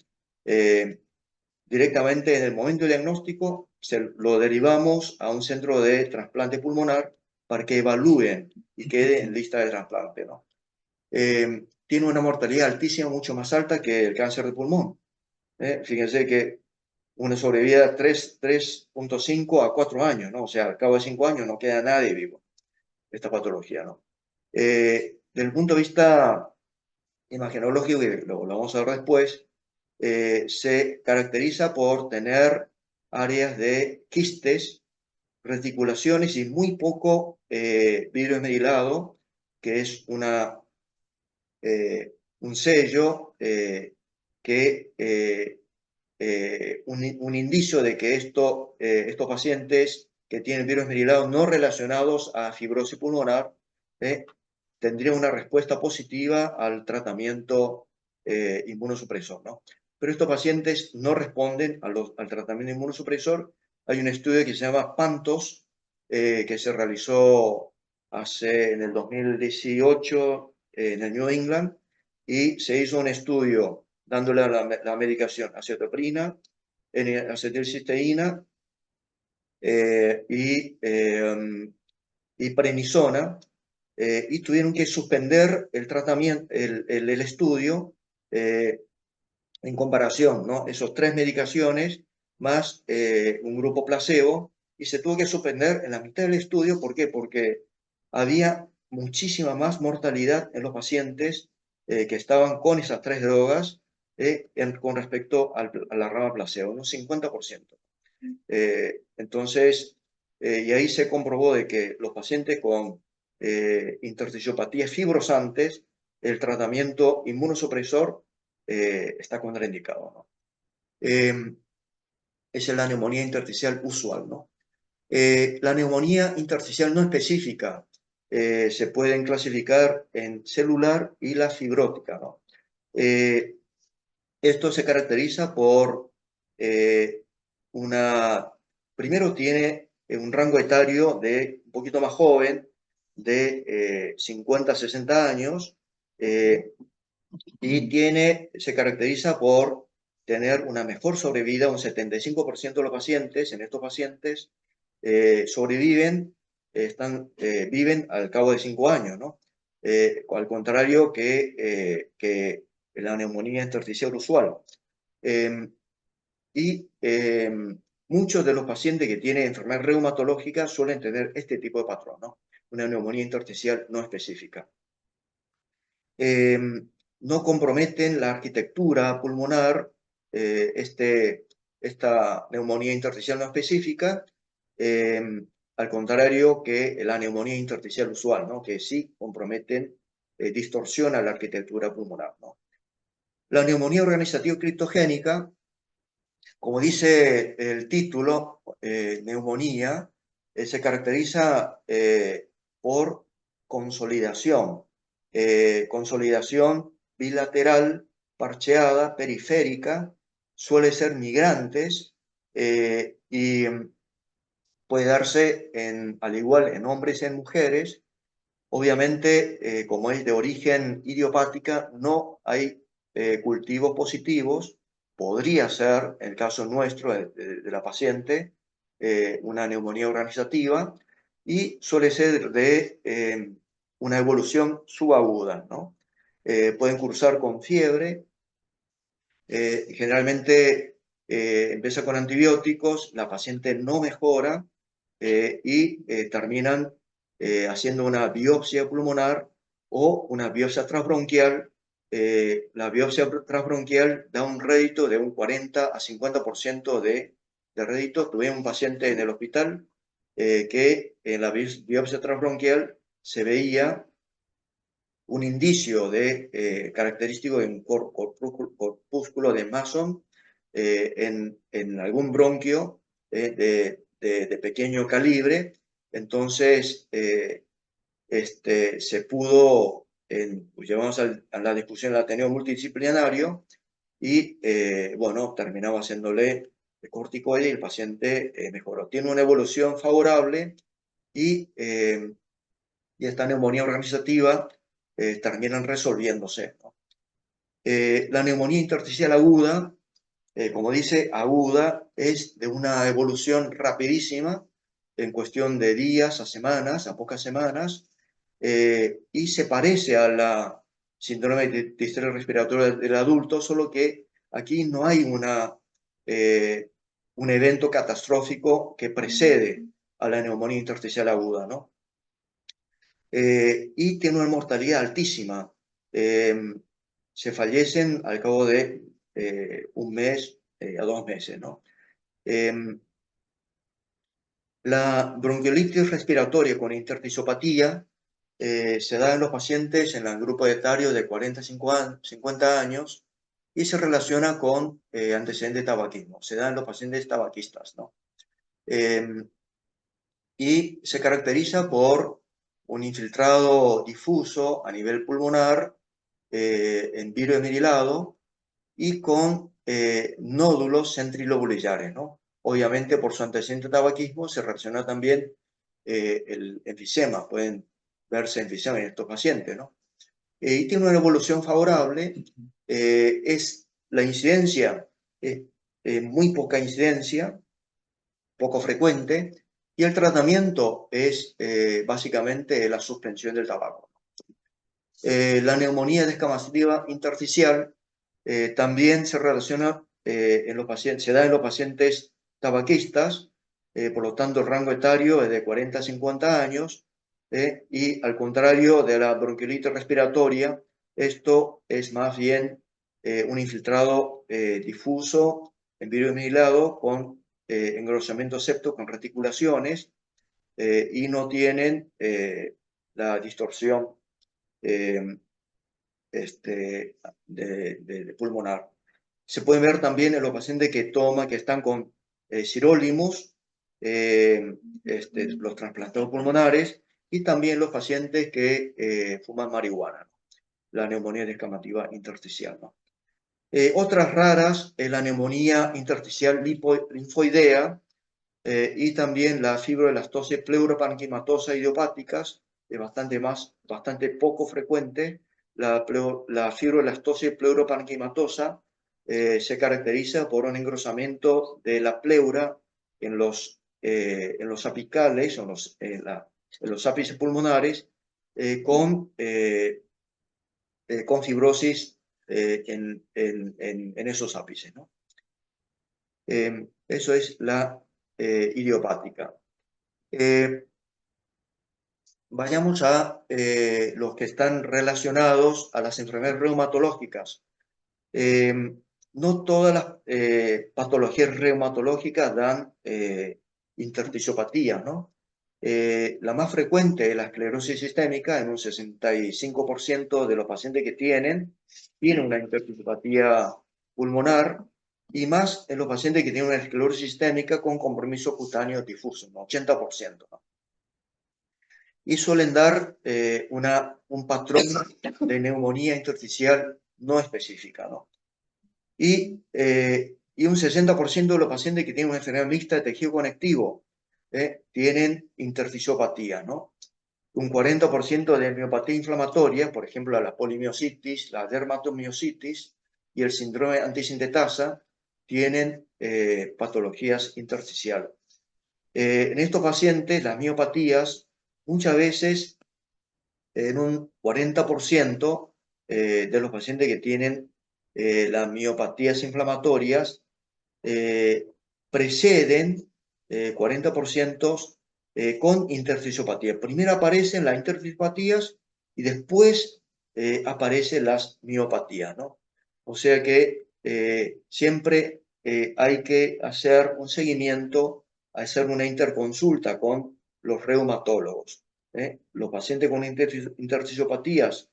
directamente en el momento del diagnóstico lo derivamos a un centro de trasplante pulmonar para que evalúen y quede en lista de trasplante, ¿no? Tiene una mortalidad altísima, mucho más alta que el cáncer de pulmón. Fíjense que una sobrevida 3.5 a 4 años, ¿no? O sea, al cabo de 5 años no queda nadie vivo esta patología, ¿no? Desde el punto de vista imagenológico, que lo vamos a ver después, se caracteriza por tener áreas de quistes, reticulaciones y muy poco vidrio esmerilado, que es un sello un indicio de que estos pacientes que tienen virus esmerilado no relacionados a fibrosis pulmonar tendrían una respuesta positiva al tratamiento inmunosupresor, ¿no? Pero estos pacientes no responden al tratamiento inmunosupresor. Hay un estudio que se llama PANTOS, que se realizó en el 2018 en el New England, y se hizo un estudio dándole la medicación acetoprina, acetilcisteína y prednisona, y tuvieron que suspender el tratamiento, el estudio en comparación, ¿no? Esos 3 medicaciones más un grupo placebo, y se tuvo que suspender en la mitad del estudio. ¿Por qué? Porque había muchísima más mortalidad en los pacientes que estaban con esas 3 drogas con respecto a la rama placebo, un 50%. Entonces, y ahí se comprobó de que los pacientes con intersticiopatías fibrosantes, el tratamiento inmunosupresor está contraindicado, ¿no? Es la neumonía intersticial usual, ¿no? La neumonía intersticial no específica se pueden clasificar en celular y la fibrótica, ¿no? Esto se caracteriza por primero tiene un rango etario de un poquito más joven, de 50 a 60 años, y se caracteriza por tener una mejor sobrevida. Un 75% de los pacientes, en estos pacientes, sobreviven, viven al cabo de 5 años, ¿no? Al contrario que la neumonía intersticial usual. Muchos de los pacientes que tienen enfermedad reumatológica suelen tener este tipo de patrón, ¿no? Una neumonía intersticial no específica. No comprometen la arquitectura pulmonar, esta neumonía intersticial no específica, al contrario que la neumonía intersticial usual, ¿no? Que sí comprometen, distorsiona la arquitectura pulmonar, ¿no? La neumonía organizativa criptogénica, como dice el título, neumonía, se caracteriza por consolidación. Consolidación bilateral, parcheada, periférica, suele ser migrantes y puede darse al igual en hombres y en mujeres. Obviamente, como es de origen idiopática, no hay cultivos positivos. Podría ser, en el caso nuestro, de la paciente, una neumonía organizativa, y suele ser de una evolución subaguda, ¿no? Pueden cursar con fiebre, generalmente empieza con antibióticos, la paciente no mejora y terminan haciendo una biopsia pulmonar o una biopsia transbronquial. La biopsia transbronquial da un rédito de un 40 a 50% de rédito. Tuve un paciente en el hospital que en la biopsia transbronquial se veía un indicio característico de un corpúsculo de Mason en algún bronquio de pequeño calibre. Entonces, se pudo, pues llevamos a la discusión del Ateneo Multidisciplinario y, bueno, terminaba haciéndole corticoide y el paciente mejoró. Tiene una evolución favorable y esta neumonía organizativa terminan resolviéndose, ¿no? La neumonía intersticial aguda, como dice, aguda, es de una evolución rapidísima, en cuestión de días a semanas, a pocas semanas, y se parece a la síndrome de distrés respiratorio del adulto, solo que aquí no hay un evento catastrófico que precede a la neumonía intersticial aguda, ¿no? Y tiene una mortalidad altísima. Se fallecen al cabo de un mes a 2 meses, ¿no? La bronquiolitis respiratoria con intersticiopatía se da en los pacientes en el grupo etario de 40 a 50 años y se relaciona con antecedentes de tabaquismo. Se da en los pacientes tabaquistas, ¿no? Y se caracteriza por un infiltrado difuso a nivel pulmonar en virus esmerilado y con nódulos centrilobulillares, ¿no? Obviamente, por su antecedente de tabaquismo se relaciona también el enfisema. Pueden verse enfisema en estos pacientes, ¿no? Y tiene una evolución favorable. Es la incidencia, muy poca incidencia, poco frecuente, y el tratamiento es básicamente la suspensión del tabaco. La neumonía descamativa intersticial También se relaciona en los pacientes, se da en los pacientes tabaquistas, por lo tanto el rango etario es de 40 a 50 años, y al contrario de la bronquiolitis respiratoria, esto es más bien un infiltrado difuso en vidrio vinilado con engrosamiento septo con reticulaciones, y no tienen la distorsión de pulmonar. Se puede ver también en los pacientes que están con sirolimus, los trasplantados pulmonares, y también los pacientes que fuman marihuana, la neumonía descamativa intersticial, ¿no? Otras raras es la neumonía intersticial linfoidea, y también la fibroelastosis pleuroparenquimatosa idiopáticas, es bastante poco frecuente. La fibroelastosis pleuroparenquimatosa se caracteriza por un engrosamiento de la pleura en los apicales, en los ápices pulmonares, con fibrosis en esos ápices, ¿no? Eso es la idiopática. Vayamos a los que están relacionados a las enfermedades reumatológicas. No todas las patologías reumatológicas dan intersticiopatía, ¿no? La más frecuente es la esclerosis sistémica. En un 65% de los pacientes que tienen una intersticiopatía pulmonar, y más en los pacientes que tienen una esclerosis sistémica con compromiso cutáneo difuso, ¿no? 80%, ¿no? Y suelen dar un patrón de neumonía intersticial no específica, ¿no? Y un 60% de los pacientes que tienen una enfermedad mixta de tejido conectivo tienen intersticiopatía, ¿no? Un 40% de miopatía inflamatoria, por ejemplo, la polimiositis, la dermatomiositis y el síndrome antisintetasa, tienen patologías intersticiales. En estos pacientes, las miopatías, muchas veces, en un 40% de los pacientes que tienen las miopatías inflamatorias, preceden 40% con intersticiopatía. Primero aparecen las intersticiopatías y después aparecen las miopatías, ¿no? O sea que siempre hay que hacer un seguimiento, hacer una interconsulta con los reumatólogos. Los pacientes con intersticiopatías,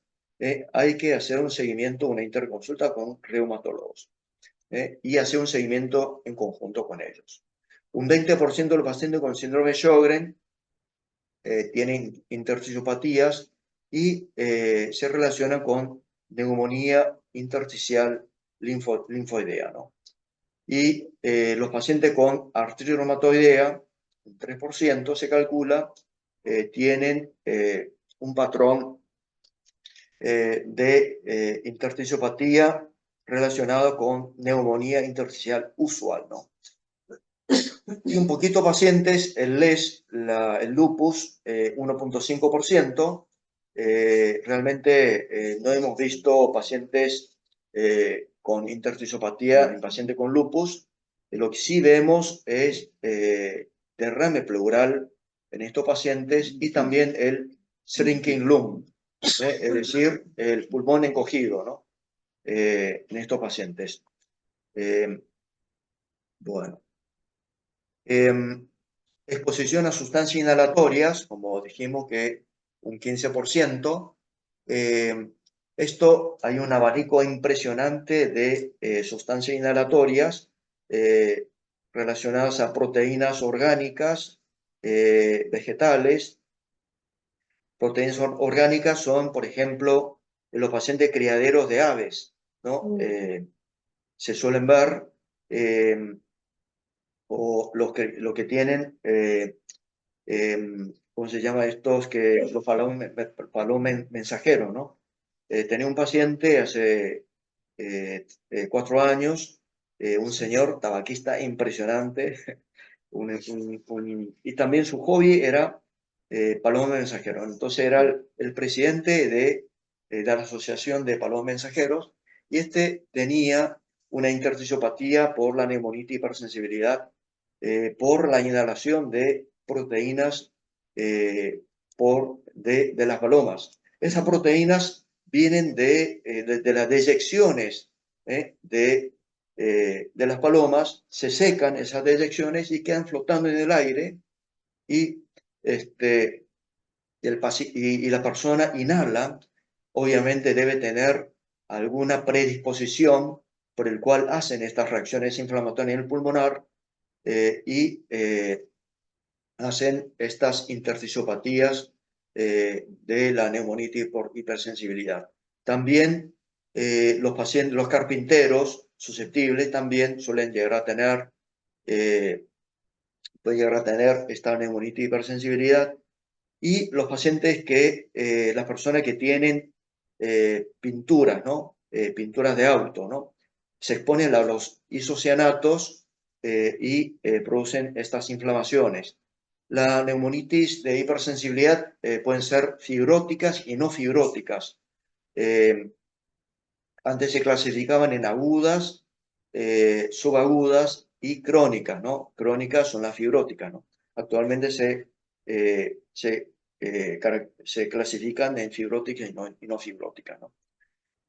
hay que hacer un seguimiento, una interconsulta con reumatólogos, y hacer un seguimiento en conjunto con ellos. Un 20% de los pacientes con síndrome de Sjögren tienen intersticiopatías y se relacionan con neumonía intersticial linfoidea, ¿no? Y los pacientes con artritis reumatoidea, un 3% se calcula, tienen un patrón de intersticiopatía relacionado con neumonía intersticial usual, ¿no? Y un poquito pacientes, el LES, el lupus, 1.5%. Realmente no hemos visto pacientes con intersticiopatía en pacientes con lupus. Lo que sí vemos es derrame pleural en estos pacientes y también el shrinking lung, es decir, el pulmón encogido, ¿no? En estos pacientes. Bueno. Exposición a sustancias inhalatorias, como dijimos que un 15%. Esto hay un abanico impresionante de sustancias inhalatorias relacionadas a proteínas orgánicas, vegetales. Proteínas orgánicas son, por ejemplo, en los pacientes criaderos de aves, ¿no? Se suelen ver, o los que tienen, ¿cómo se llama estos? Los palomos mensajeros, ¿no? Tenía un paciente hace 4 años, un señor tabaquista impresionante, y también su hobby era palomos mensajeros. Entonces era el presidente de la Asociación de Palomos Mensajeros, y este tenía una intersticiopatía por la neumonitis hipersensibilidad, por la inhalación de proteínas de las palomas. Esas proteínas vienen de las deyecciones de las palomas, se secan esas deyecciones y quedan flotando en el aire y, y la persona inhala, obviamente debe tener alguna predisposición por el cual hacen estas reacciones inflamatorias en el pulmonar y hacen estas intersticiopatías de la neumonitis por hipersensibilidad. También los pacientes, los carpinteros susceptibles también suelen llegar a tener, pueden llegar a tener esta neumonitis hipersensibilidad, y los pacientes las personas que tienen pinturas, ¿no? Pinturas de auto, ¿no? Se exponen a los isocianatos y producen estas inflamaciones. La neumonitis de hipersensibilidad pueden ser fibróticas y no fibróticas. Antes se clasificaban en agudas, subagudas y crónicas, ¿no? Crónicas son las fibróticas, ¿no? Actualmente se clasifican en fibróticas y no fibróticas, ¿no?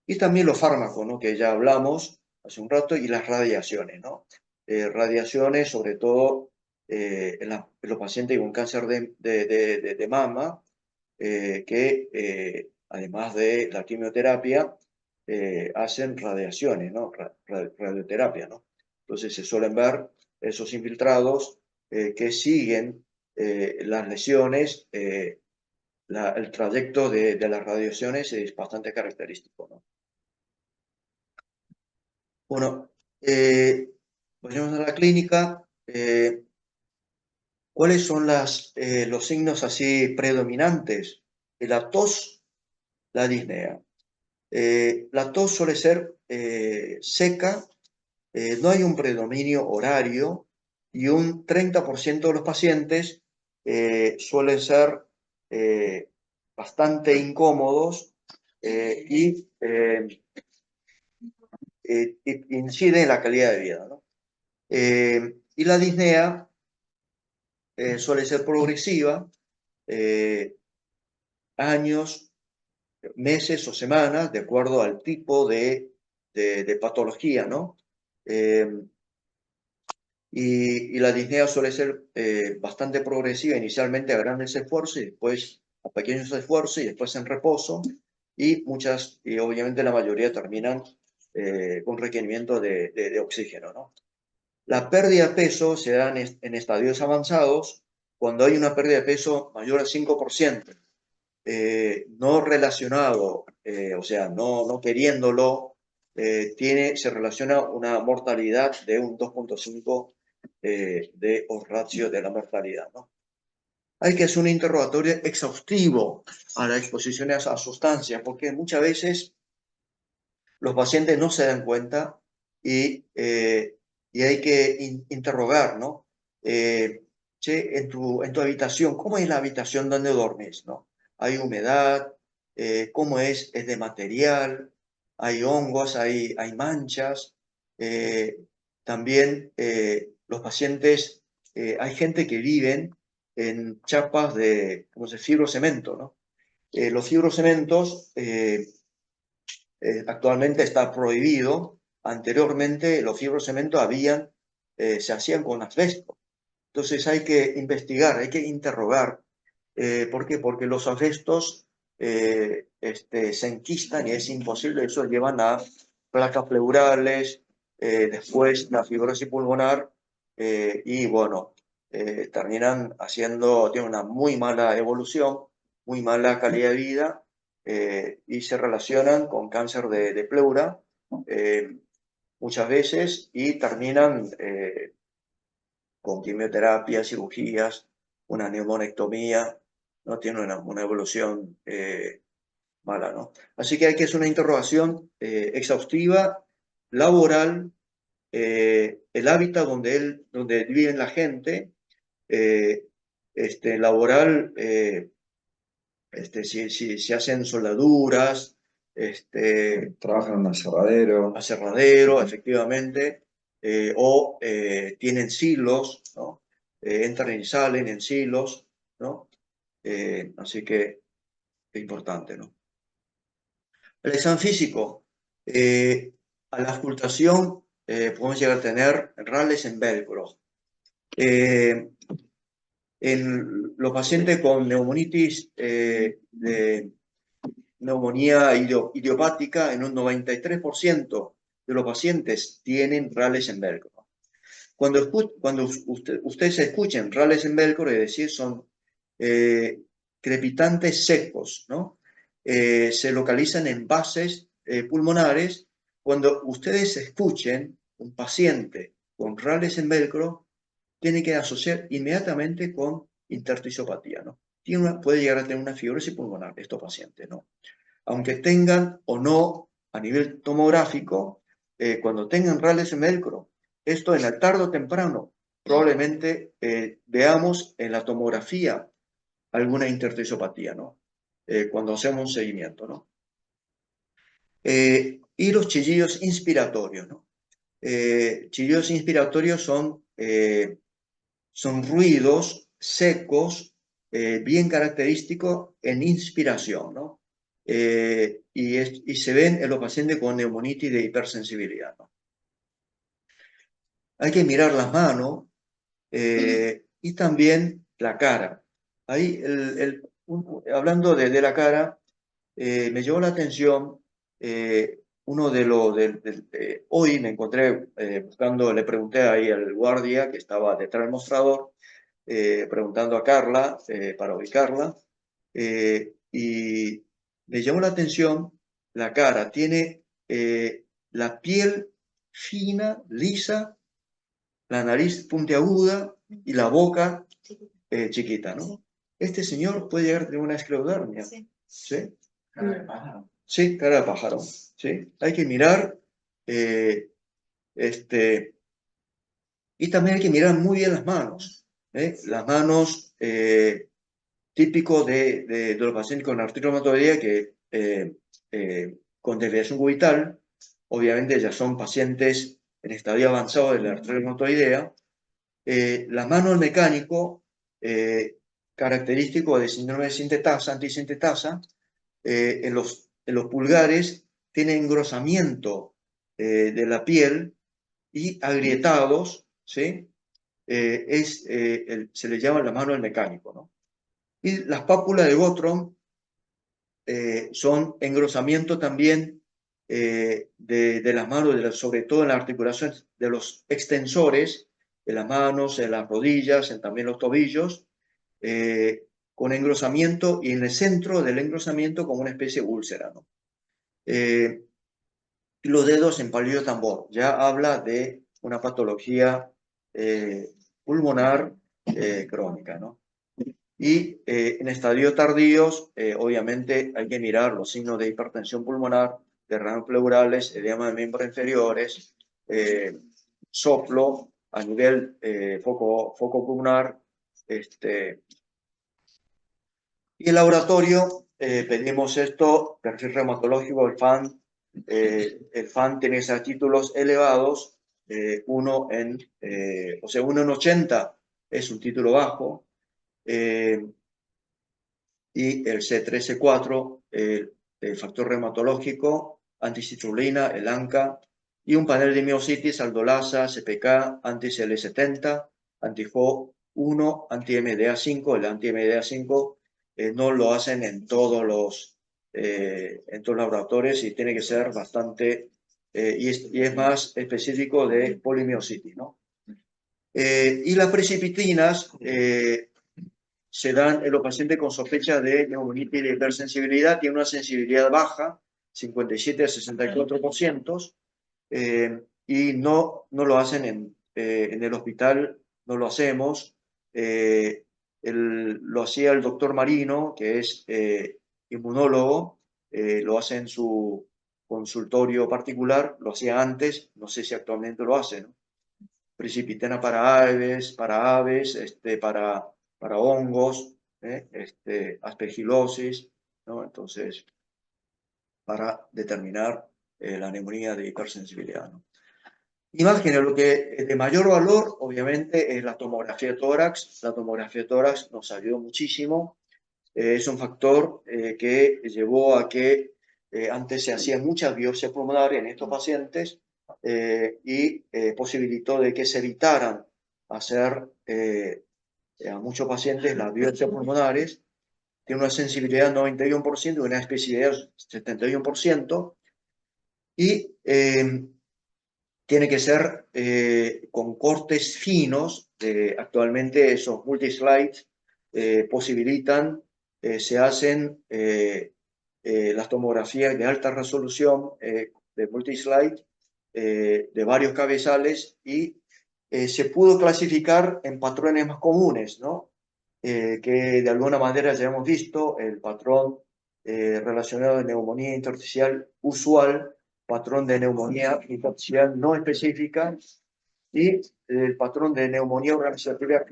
Y también los fármacos, ¿no? Que ya hablamos hace un rato, y las radiaciones, ¿no? Radiaciones, sobre todo en los pacientes con cáncer de mama, que además de la quimioterapia, hacen radiaciones, ¿no? Radioterapia, ¿no? Entonces se suelen ver esos infiltrados que siguen las lesiones, el trayecto de las radiaciones es bastante característico, ¿no? Bueno, volvemos a la clínica. ¿Cuáles son los signos así predominantes? La tos, la disnea. La tos suele ser seca, no hay un predominio horario, y un 30% de los pacientes suelen ser bastante incómodos y incide en la calidad de vida, ¿no? Y la disnea suele ser progresiva, años, meses o semanas, de acuerdo al tipo de patología, ¿no? Y la disnea suele ser bastante progresiva, inicialmente a grandes esfuerzos, y después a pequeños esfuerzos, y después en reposo, y obviamente la mayoría terminan con requerimiento de oxígeno, ¿no? La pérdida de peso se da en estadios avanzados, cuando hay una pérdida de peso mayor al 5%, no relacionado, o sea, no queriéndolo, se relaciona una mortalidad de un 2.5 de odds ratio de la mortalidad, ¿no? Hay que hacer un interrogatorio exhaustivo a las exposiciones a sustancias, porque muchas veces los pacientes no se dan cuenta y hay que interrogar, ¿no? Che, en tu habitación, ¿cómo es la habitación donde dormís, no? ¿Hay humedad? ¿Cómo es? ¿Es de material? ¿Hay hongos? ¿Hay manchas? También los pacientes, hay gente que viven en chapas como se fibrocemento, ¿no? Los fibrocementos actualmente está prohibido. Anteriormente los fibrocemento se hacían con asbesto. Entonces hay que investigar, hay que interrogar. ¿Por qué? Porque los asbestos se enquistan y es imposible. Eso llevan a placas pleurales, después la fibrosis pulmonar, y bueno, tienen una muy mala evolución, muy mala calidad de vida, y se relacionan con cáncer de pleura muchas veces, y terminan con quimioterapia, cirugías, una neumonectomía, no tiene una evolución mala, ¿no? Así que hay que hacer una interrogación exhaustiva, laboral, el hábitat donde vive la gente, laboral, si hacen soldaduras, trabajan en un aserradero. Aserradero, efectivamente, o tienen silos, ¿no? Entran y salen en silos, ¿no? Así que es importante, ¿no? El examen físico, a la auscultación podemos llegar a tener rales en velcro. En los pacientes con neumonitis de neumonía idiopática, en un 93% de los pacientes tienen rales en velcro. Cuando ustedes escuchen rales en velcro, es decir, son crepitantes secos, ¿no? Se localizan en bases pulmonares. Cuando ustedes escuchen un paciente con rales en velcro, tiene que asociar inmediatamente con intersticiopatía, ¿no? Puede llegar a tener una fibrosis pulmonar estos pacientes, ¿no? Aunque tengan o no a nivel tomográfico, cuando tengan rales en velcro, esto en el tarde o temprano, probablemente veamos en la tomografía alguna intersticiopatía, ¿no? Cuando hacemos un seguimiento, ¿no? Y los chillidos inspiratorios, ¿no? Chillidos inspiratorios son ruidos secos, bien característicos en inspiración, ¿no? Y se ven en los pacientes con neumonitis de hipersensibilidad, ¿no? Hay que mirar las manos y también la cara. Ahí, hablando de la cara, me llamó la atención uno de los... hoy me encontré buscando, le pregunté ahí al guardia que estaba detrás del mostrador, preguntando a Carla para ubicarla, y me llamó la atención la cara. Tiene la piel fina, lisa, la nariz puntiaguda y la boca chiquita, ¿no? Este señor puede llegar a tener una esclerodermia. ¿Sí? Cara de pájaro. Sí, cara de pájaro. ¿Sí? Hay que mirar y también hay que mirar muy bien las manos. Las manos típico de los pacientes con artritis reumatoidea con desviación cubital. Obviamente ya son pacientes en estadio avanzado de la artritis reumatoidea. La mano del mecánico, característico de síndrome de sintetasa, antisintetasa, en los pulgares tiene engrosamiento de la piel y agrietados, ¿sí? Se le llama la mano del mecánico, ¿no? Y las pápulas de Gottron son engrosamiento también de las manos, sobre todo en las articulaciones de los extensores, de las manos, en las rodillas, también los tobillos, con engrosamiento y en el centro del engrosamiento como una especie de úlcera, ¿no? Y los dedos en palillo tambor, ya habla de una patología pulmonar crónica, ¿no? Y en estadios tardíos, obviamente hay que mirar los signos de hipertensión pulmonar, derrames pleurales, edema de miembros inferiores, soplo a nivel foco pulmonar. Y el laboratorio, pedimos esto, perfil reumatológico, el FAN tiene esos títulos elevados, uno en 80 es un título bajo, y el C3, C4, el factor reumatológico, anticitrulina, el ANCA, y un panel de miocitis, aldolasa, CPK, anti-CL70, anti-FO1, anti-MDA5. El anti-MDA5 no lo hacen en todos los laboratorios y tiene que ser bastante, y es más específico de polimiositis, ¿no? Y las precipitinas se dan en los pacientes con sospecha de neumonitis de hipersensibilidad, tiene una sensibilidad baja, 57 a 64%, y no lo hacen en el hospital, no lo hacemos. Lo hacía el doctor Marino, que es inmunólogo, lo hace en su consultorio particular, lo hacía antes, no sé si actualmente lo hace, ¿no? Precipitana para aves, para hongos, aspergilosis, ¿no? Entonces, para determinar la neumonía de hipersensibilidad, ¿no? Imágenes, lo que es de mayor valor, obviamente, es la tomografía de tórax. La tomografía de tórax nos ayudó muchísimo. Es un factor que llevó a que antes se hacían muchas biopsias pulmonares en estos pacientes y posibilitó de que se evitaran hacer a muchos pacientes las biopsias pulmonares. Tiene una sensibilidad del 91% y una especificidad del 71%. Y tiene que ser con cortes finos. Actualmente esos multislides posibilitan, se hacen las tomografías de alta resolución de multislide de varios cabezales y se pudo clasificar en patrones más comunes, ¿no? Que de alguna manera ya hemos visto, el patrón relacionado de neumonía intersticial usual, patrón de neumonía intersticial no específica y el patrón de neumonía organizativa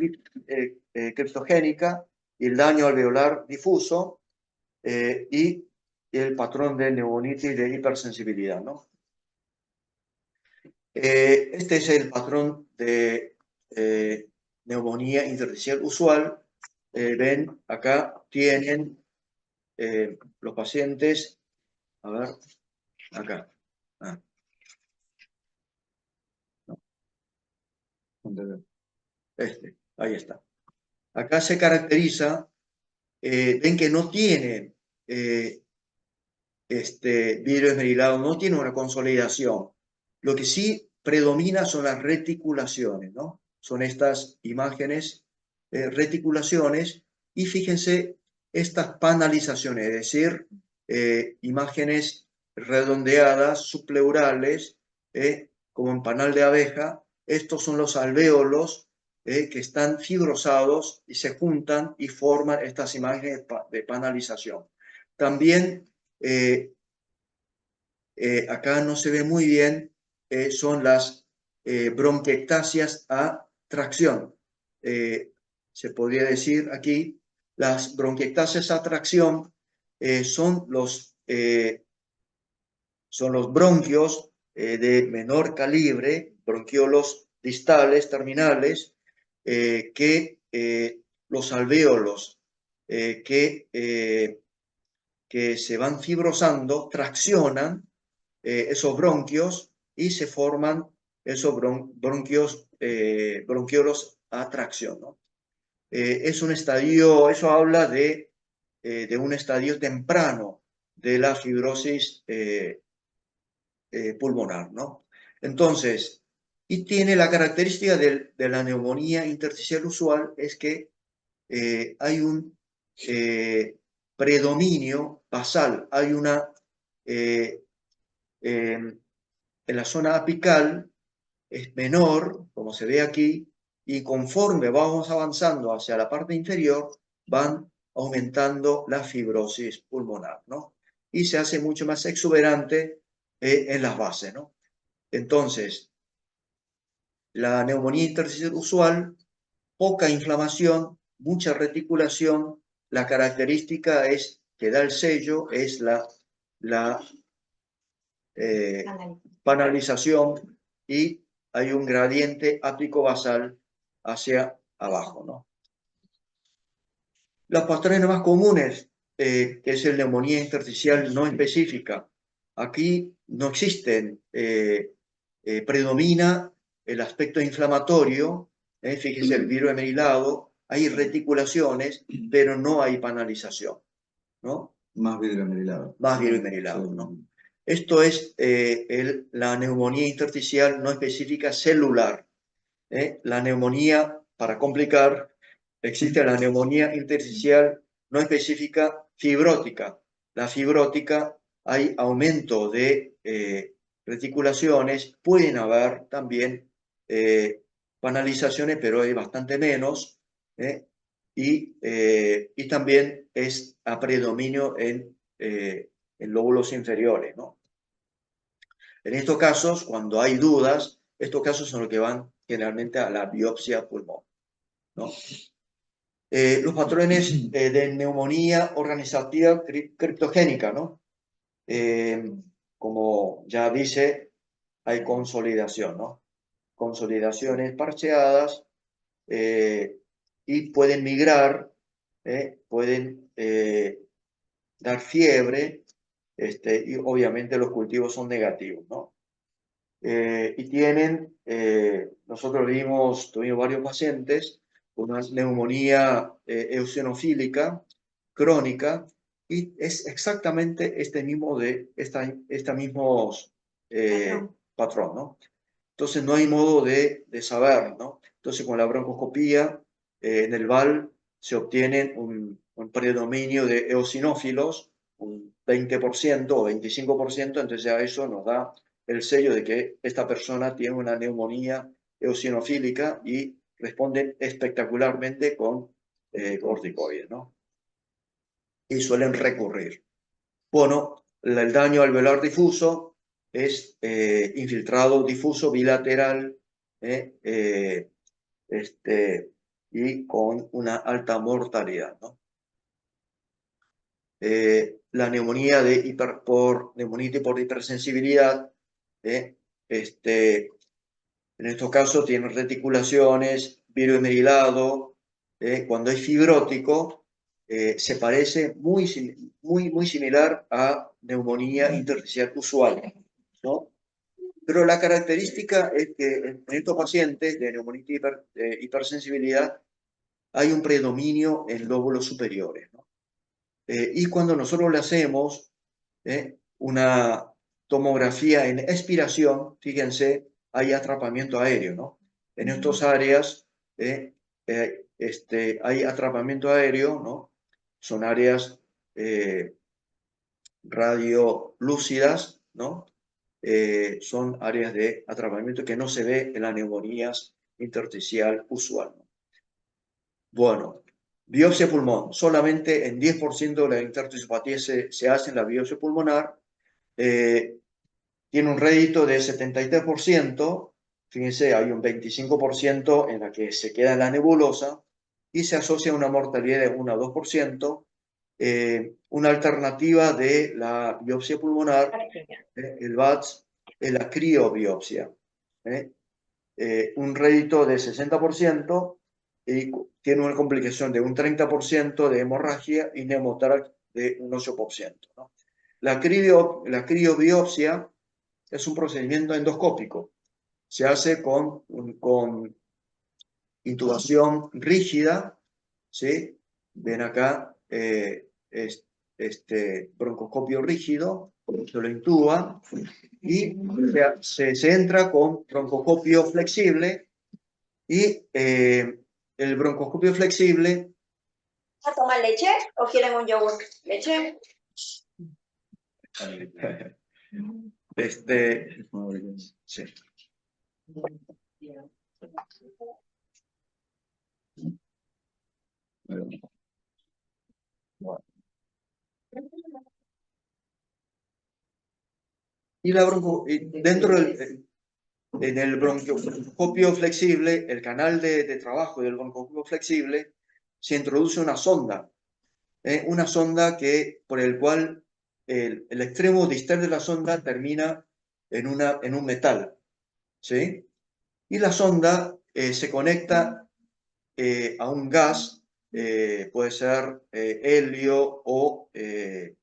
criptogénica y el daño alveolar difuso y el patrón de neumonitis de hipersensibilidad, ¿no? Este es el patrón de neumonía intersticial usual. Ven, acá tienen los pacientes, a ver, acá. Ahí está. Acá se caracteriza, ven que no tiene vidrio esmerilado, no tiene una consolidación. Lo que sí predomina son las reticulaciones, ¿no? Son estas imágenes, reticulaciones, y fíjense estas panalizaciones, es decir, imágenes redondeadas, subpleurales, como en panal de abeja. Estos son los alvéolos que están fibrosados y se juntan y forman estas imágenes de panalización. También acá no se ve muy bien, son las bronquiectasias a tracción. Se podría decir aquí, las bronquiectasias a tracción son los bronquios de menor calibre, bronquiolos distales, terminales, que los alvéolos que se van fibrosando, traccionan esos bronquios y se forman esos bronquiolos a tracción, ¿no? Es un estadio, eso habla de un estadio temprano de la fibrosis pulmonar, ¿no? Entonces, y tiene la característica de la neumonía intersticial usual, es que hay un predominio basal, hay una en la zona apical es menor, como se ve aquí, y conforme vamos avanzando hacia la parte inferior, van aumentando la fibrosis pulmonar, ¿no? Y se hace mucho más exuberante en las bases, ¿no? Entonces, la neumonía intersticial usual, poca inflamación, mucha reticulación. La característica es que da el sello, es la panalización, y hay un gradiente ápico-basal hacia abajo, ¿no? Los patrones más comunes, que es el neumonía intersticial no específica. Aquí no existen, predomina el aspecto inflamatorio, fíjese el vidrio esmerilado, hay reticulaciones, pero no hay panalización, ¿no? Más vidrio esmerilado. Más vidrio esmerilado, ¿no? Esto es la neumonía intersticial no específica celular. La neumonía, para complicar, existe la neumonía intersticial no específica fibrótica. La fibrótica, hay aumento de reticulaciones, pueden haber también panalizaciones, pero hay bastante menos, y también es a predominio en lóbulos inferiores, ¿no? En estos casos, cuando hay dudas, estos casos son los que van generalmente a la biopsia pulmón, ¿no? Los patrones de neumonía organizativa criptogénica, ¿no? como ya dice, hay consolidación, ¿no? Consolidaciones parcheadas y pueden migrar, pueden dar fiebre, y obviamente los cultivos son negativos, ¿no? Y tienen, nosotros tuvimos varios pacientes con una neumonía eosinofílica crónica y es exactamente este mismo patrón, ¿no? Entonces no hay modo de saber, ¿no? Entonces con la broncoscopía en el VAL se obtiene un predominio de eosinófilos, un 20% o 25%, entonces ya eso nos da el sello de que esta persona tiene una neumonía eosinofílica y responden espectacularmente con corticoides, ¿no? Y suelen recurrir. Bueno, el daño alveolar difuso es infiltrado difuso bilateral y con una alta mortalidad, ¿no? La neumonía por neumonitis por hipersensibilidad, en estos casos tienen reticulaciones, virus emerilado, cuando es fibrótico, se parece muy similar a neumonía intersticial usual, ¿no? Pero la característica es que en estos pacientes de neumonitis hipersensibilidad hay un predominio en lóbulos superiores, ¿no? Y cuando nosotros le hacemos una tomografía en expiración, fíjense, hay atrapamiento aéreo, ¿no? En estas áreas hay atrapamiento aéreo, ¿no? Son áreas radiolúcidas, ¿no? Son áreas de atrapamiento que no se ve en las neumonías intersticial usual, ¿no? Bueno, biopsia pulmón. Solamente en 10% de la intersticiopatía se hace en la biopsia pulmonar. Tiene un rédito de 73%. Fíjense, hay un 25% en la que se queda en la nebulosa y se asocia a una mortalidad de 1 a 2%. Una alternativa de la biopsia pulmonar, el BATS, es la criobiopsia. Un rédito de 60% y tiene una complicación de un 30% de hemorragia y neumotórax de un 8%, ¿no? La criobiopsia es un procedimiento endoscópico. Se hace con intubación rígida, ¿sí? Ven acá, broncoscopio rígido, se lo intuba y se entra con broncoscopio flexible y el broncoscopio flexible. ¿A tomar leche o quieren un yogur? ¿Leche? Sí. Y dentro en el broncoscopio flexible, el canal de trabajo del broncoscopio flexible, se introduce una sonda por el cual el extremo distal de la sonda termina en un metal, ¿sí? Y la sonda se conecta a un gas, puede ser helio o el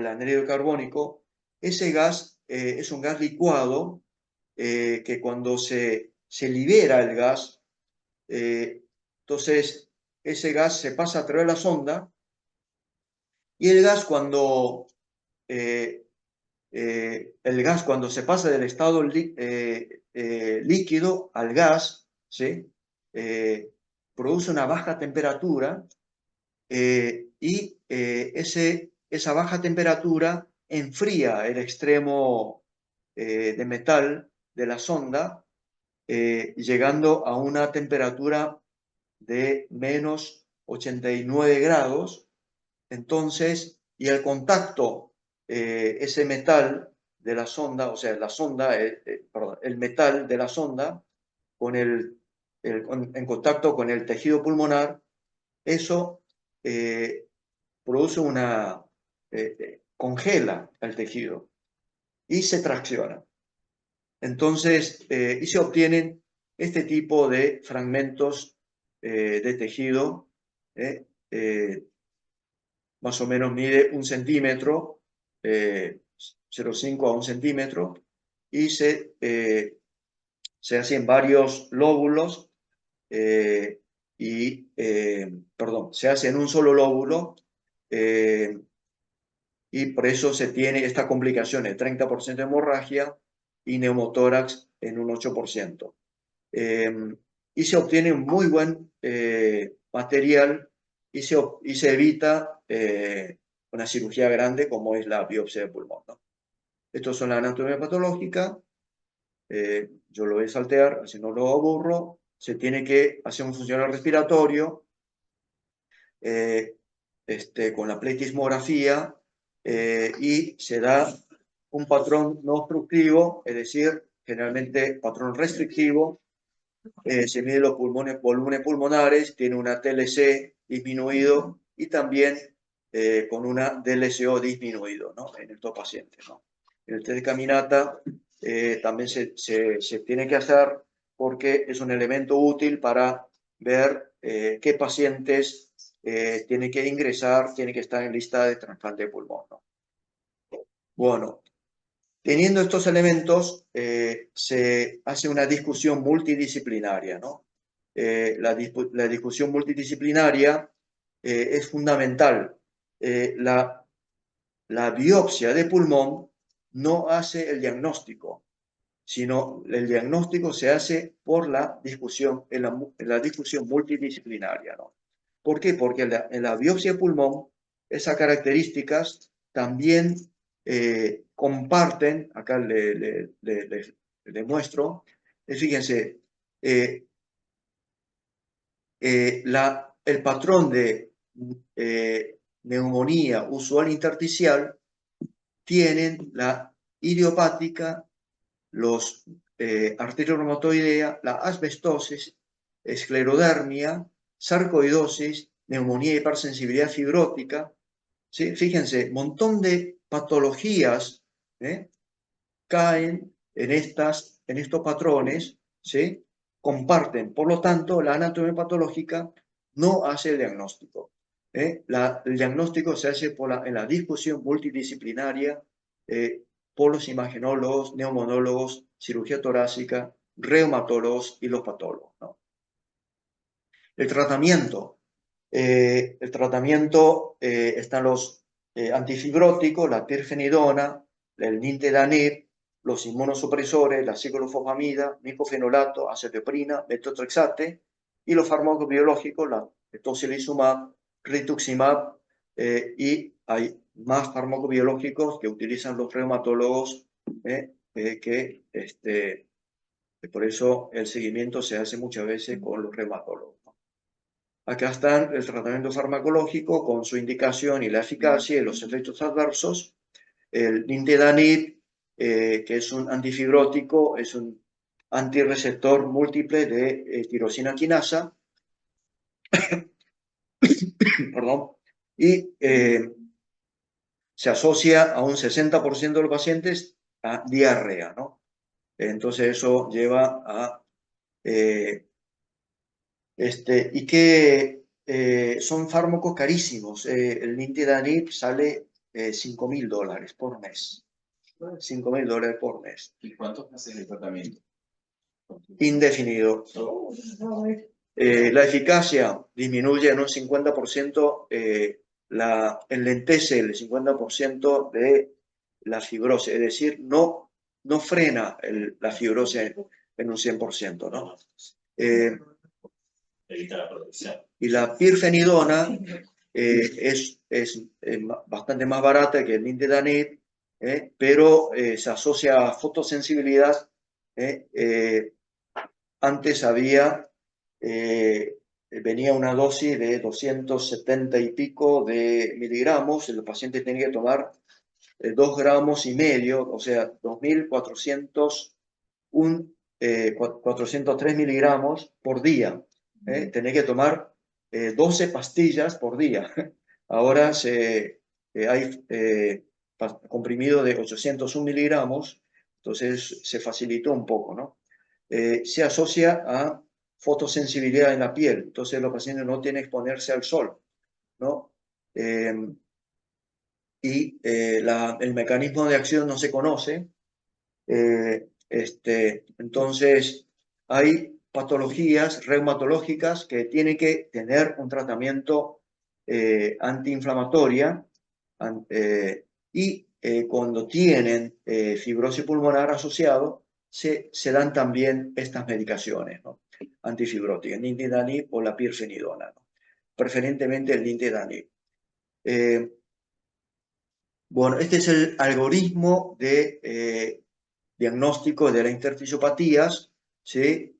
anhídrido carbónico. Ese gas es un gas licuado que cuando se libera el gas, entonces ese gas se pasa a través de la sonda y el gas cuando se pasa del estado líquido al gas, ¿sí? Produce una baja temperatura y esa baja temperatura enfría el extremo de metal de la sonda, llegando a una temperatura de menos 89 grados. Entonces, y el contacto, ese metal de la sonda, o sea, el metal de la sonda en contacto con el tejido pulmonar, eso produce congela el tejido y se tracciona. Entonces, y se obtienen este tipo de fragmentos de tejido, más o menos mide 1 centímetro, 0,5 a 1 centímetro, y se hacen varios lóbulos, perdón, se hace en un solo lóbulo, y por eso se tiene esta complicación de 30% de hemorragia y neumotórax en un 8%. Y se obtiene un muy buen material y se evita una cirugía grande como es la biopsia de pulmón, ¿no? Estos son la anatomía patológica. Yo lo voy a saltear, así no lo aburro. Se tiene que hacer un funcional respiratorio con la pletismografía y se da un patrón no obstructivo, es decir, generalmente patrón restrictivo. Se mide los volúmenes pulmonares, tiene una TLC disminuido y también con una DLCO disminuido, ¿no? En estos pacientes, ¿no? En el test de caminata también se tiene que hacer porque es un elemento útil para ver qué pacientes tienen que ingresar, tienen que estar en lista de trasplante de pulmón, ¿no? Bueno, teniendo estos elementos, se hace una discusión multidisciplinaria, ¿no? La discusión multidisciplinaria es fundamental. La biopsia de pulmón no hace el diagnóstico, sino el diagnóstico se hace por la discusión, en la discusión multidisciplinaria, ¿no? ¿Por qué? Porque en la biopsia de pulmón esas características también comparten, acá le muestro, fíjense, el patrón de neumonía usual intersticial tienen la idiopática, los arterioreumatoidea, la asbestosis, esclerodermia, sarcoidosis, neumonía y hipersensibilidad fibrótica. ¿Sí? Fíjense, un montón de patologías caen en estos patrones, ¿sí? Comparten. Por lo tanto, la anatomía patológica no hace el diagnóstico. El diagnóstico se hace en la discusión multidisciplinaria por los imagenólogos, neumonólogos, cirugía torácica, reumatólogos y los patólogos, ¿no? El tratamiento. Están los antifibróticos, la pirfenidona, el nintedanib, los inmunosupresores, la ciclofosfamida, micofenolato, acetoprina, metotrexate, y los fármacos biológicos, la tocilizumab, rituximab, y hay más fármacos biológicos que utilizan los reumatólogos, por eso el seguimiento se hace muchas veces con los reumatólogos, ¿no? Acá está el tratamiento farmacológico con su indicación y la eficacia y los efectos adversos. El nintedanib, que es un antifibrótico, es un antirreceptor múltiple de tirosina quinasa. Perdón. Y se asocia a un 60% de los pacientes a diarrea, ¿no? Entonces eso lleva a... y que son fármacos carísimos. El nintedanib sale $5.000 por mes. $5.000 por mes. ¿Y cuántos meses de tratamiento? Indefinido. La eficacia disminuye en un 50%, enlentece el 50% de la fibrosis, es decir, no frena la fibrosis en un 100%, ¿no? Evita la producción. Y la pirfenidona es bastante más barata que el nintedanib, pero se asocia a fotosensibilidad. Antes venía una dosis de 270 y pico de miligramos, el paciente tenía que tomar 2,5 gramos, o sea, 403 miligramos por día. Tenés que tomar 12 pastillas por día. Ahora hay comprimido de 801 miligramos, entonces se facilitó un poco, ¿no? Se asocia a fotosensibilidad en la piel, entonces los pacientes no tienen que exponerse al sol, ¿no? El mecanismo de acción no se conoce, entonces hay patologías reumatológicas que tienen que tener un tratamiento antiinflamatorio cuando tienen fibrosis pulmonar asociado, se dan también estas medicaciones, ¿no? Antifibróticas, nintedanib o la pirfenidona, ¿no? Preferentemente el nintedanib. Bueno, este es el algoritmo de diagnóstico de las intersticiopatías, ¿sí?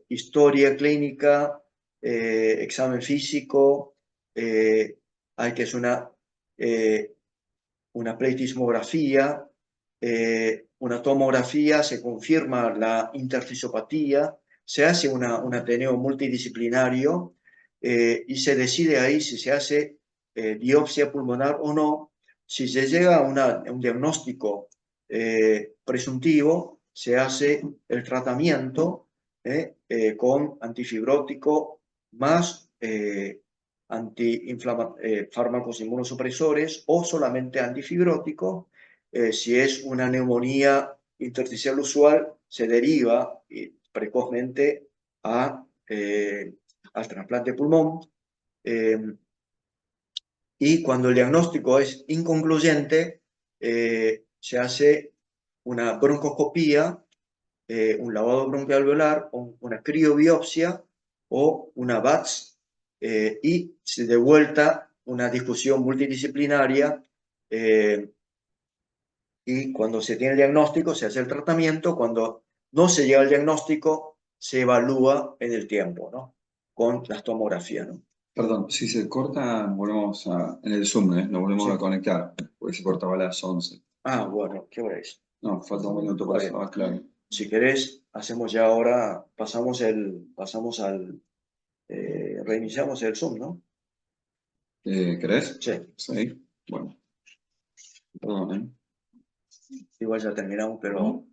Historia clínica, examen físico, hay que hacer una pletismografía, una tomografía, se confirma la intersticiopatía, se hace un ateneo multidisciplinario y se decide ahí si se hace biopsia pulmonar o no. Si se llega a un diagnóstico presuntivo, se hace el tratamiento con antifibrótico más fármacos inmunosupresores o solamente antifibrótico. Si es una neumonía intersticial usual, se deriva precozmente al trasplante de pulmón. Y cuando el diagnóstico es inconcluyente, se hace una broncoscopía, un lavado bronquialveolar, una criobiopsia o una BATS, y de vuelta una discusión multidisciplinaria, y cuando se tiene el diagnóstico se hace el tratamiento, cuando no se llega al diagnóstico se evalúa en el tiempo, ¿no? Con las tomografías, ¿no? Perdón, si se corta, volvemos en el Zoom, nos volvemos a conectar, porque se cortaba a las 11. Ah, bueno, ¿qué hora es? No, falta un minuto para eso, más claro. Si querés, hacemos ya ahora, reiniciamos el Zoom, ¿no? ¿Querés? Sí. Sí. Bueno. Perdón, Igual ya terminamos, pero...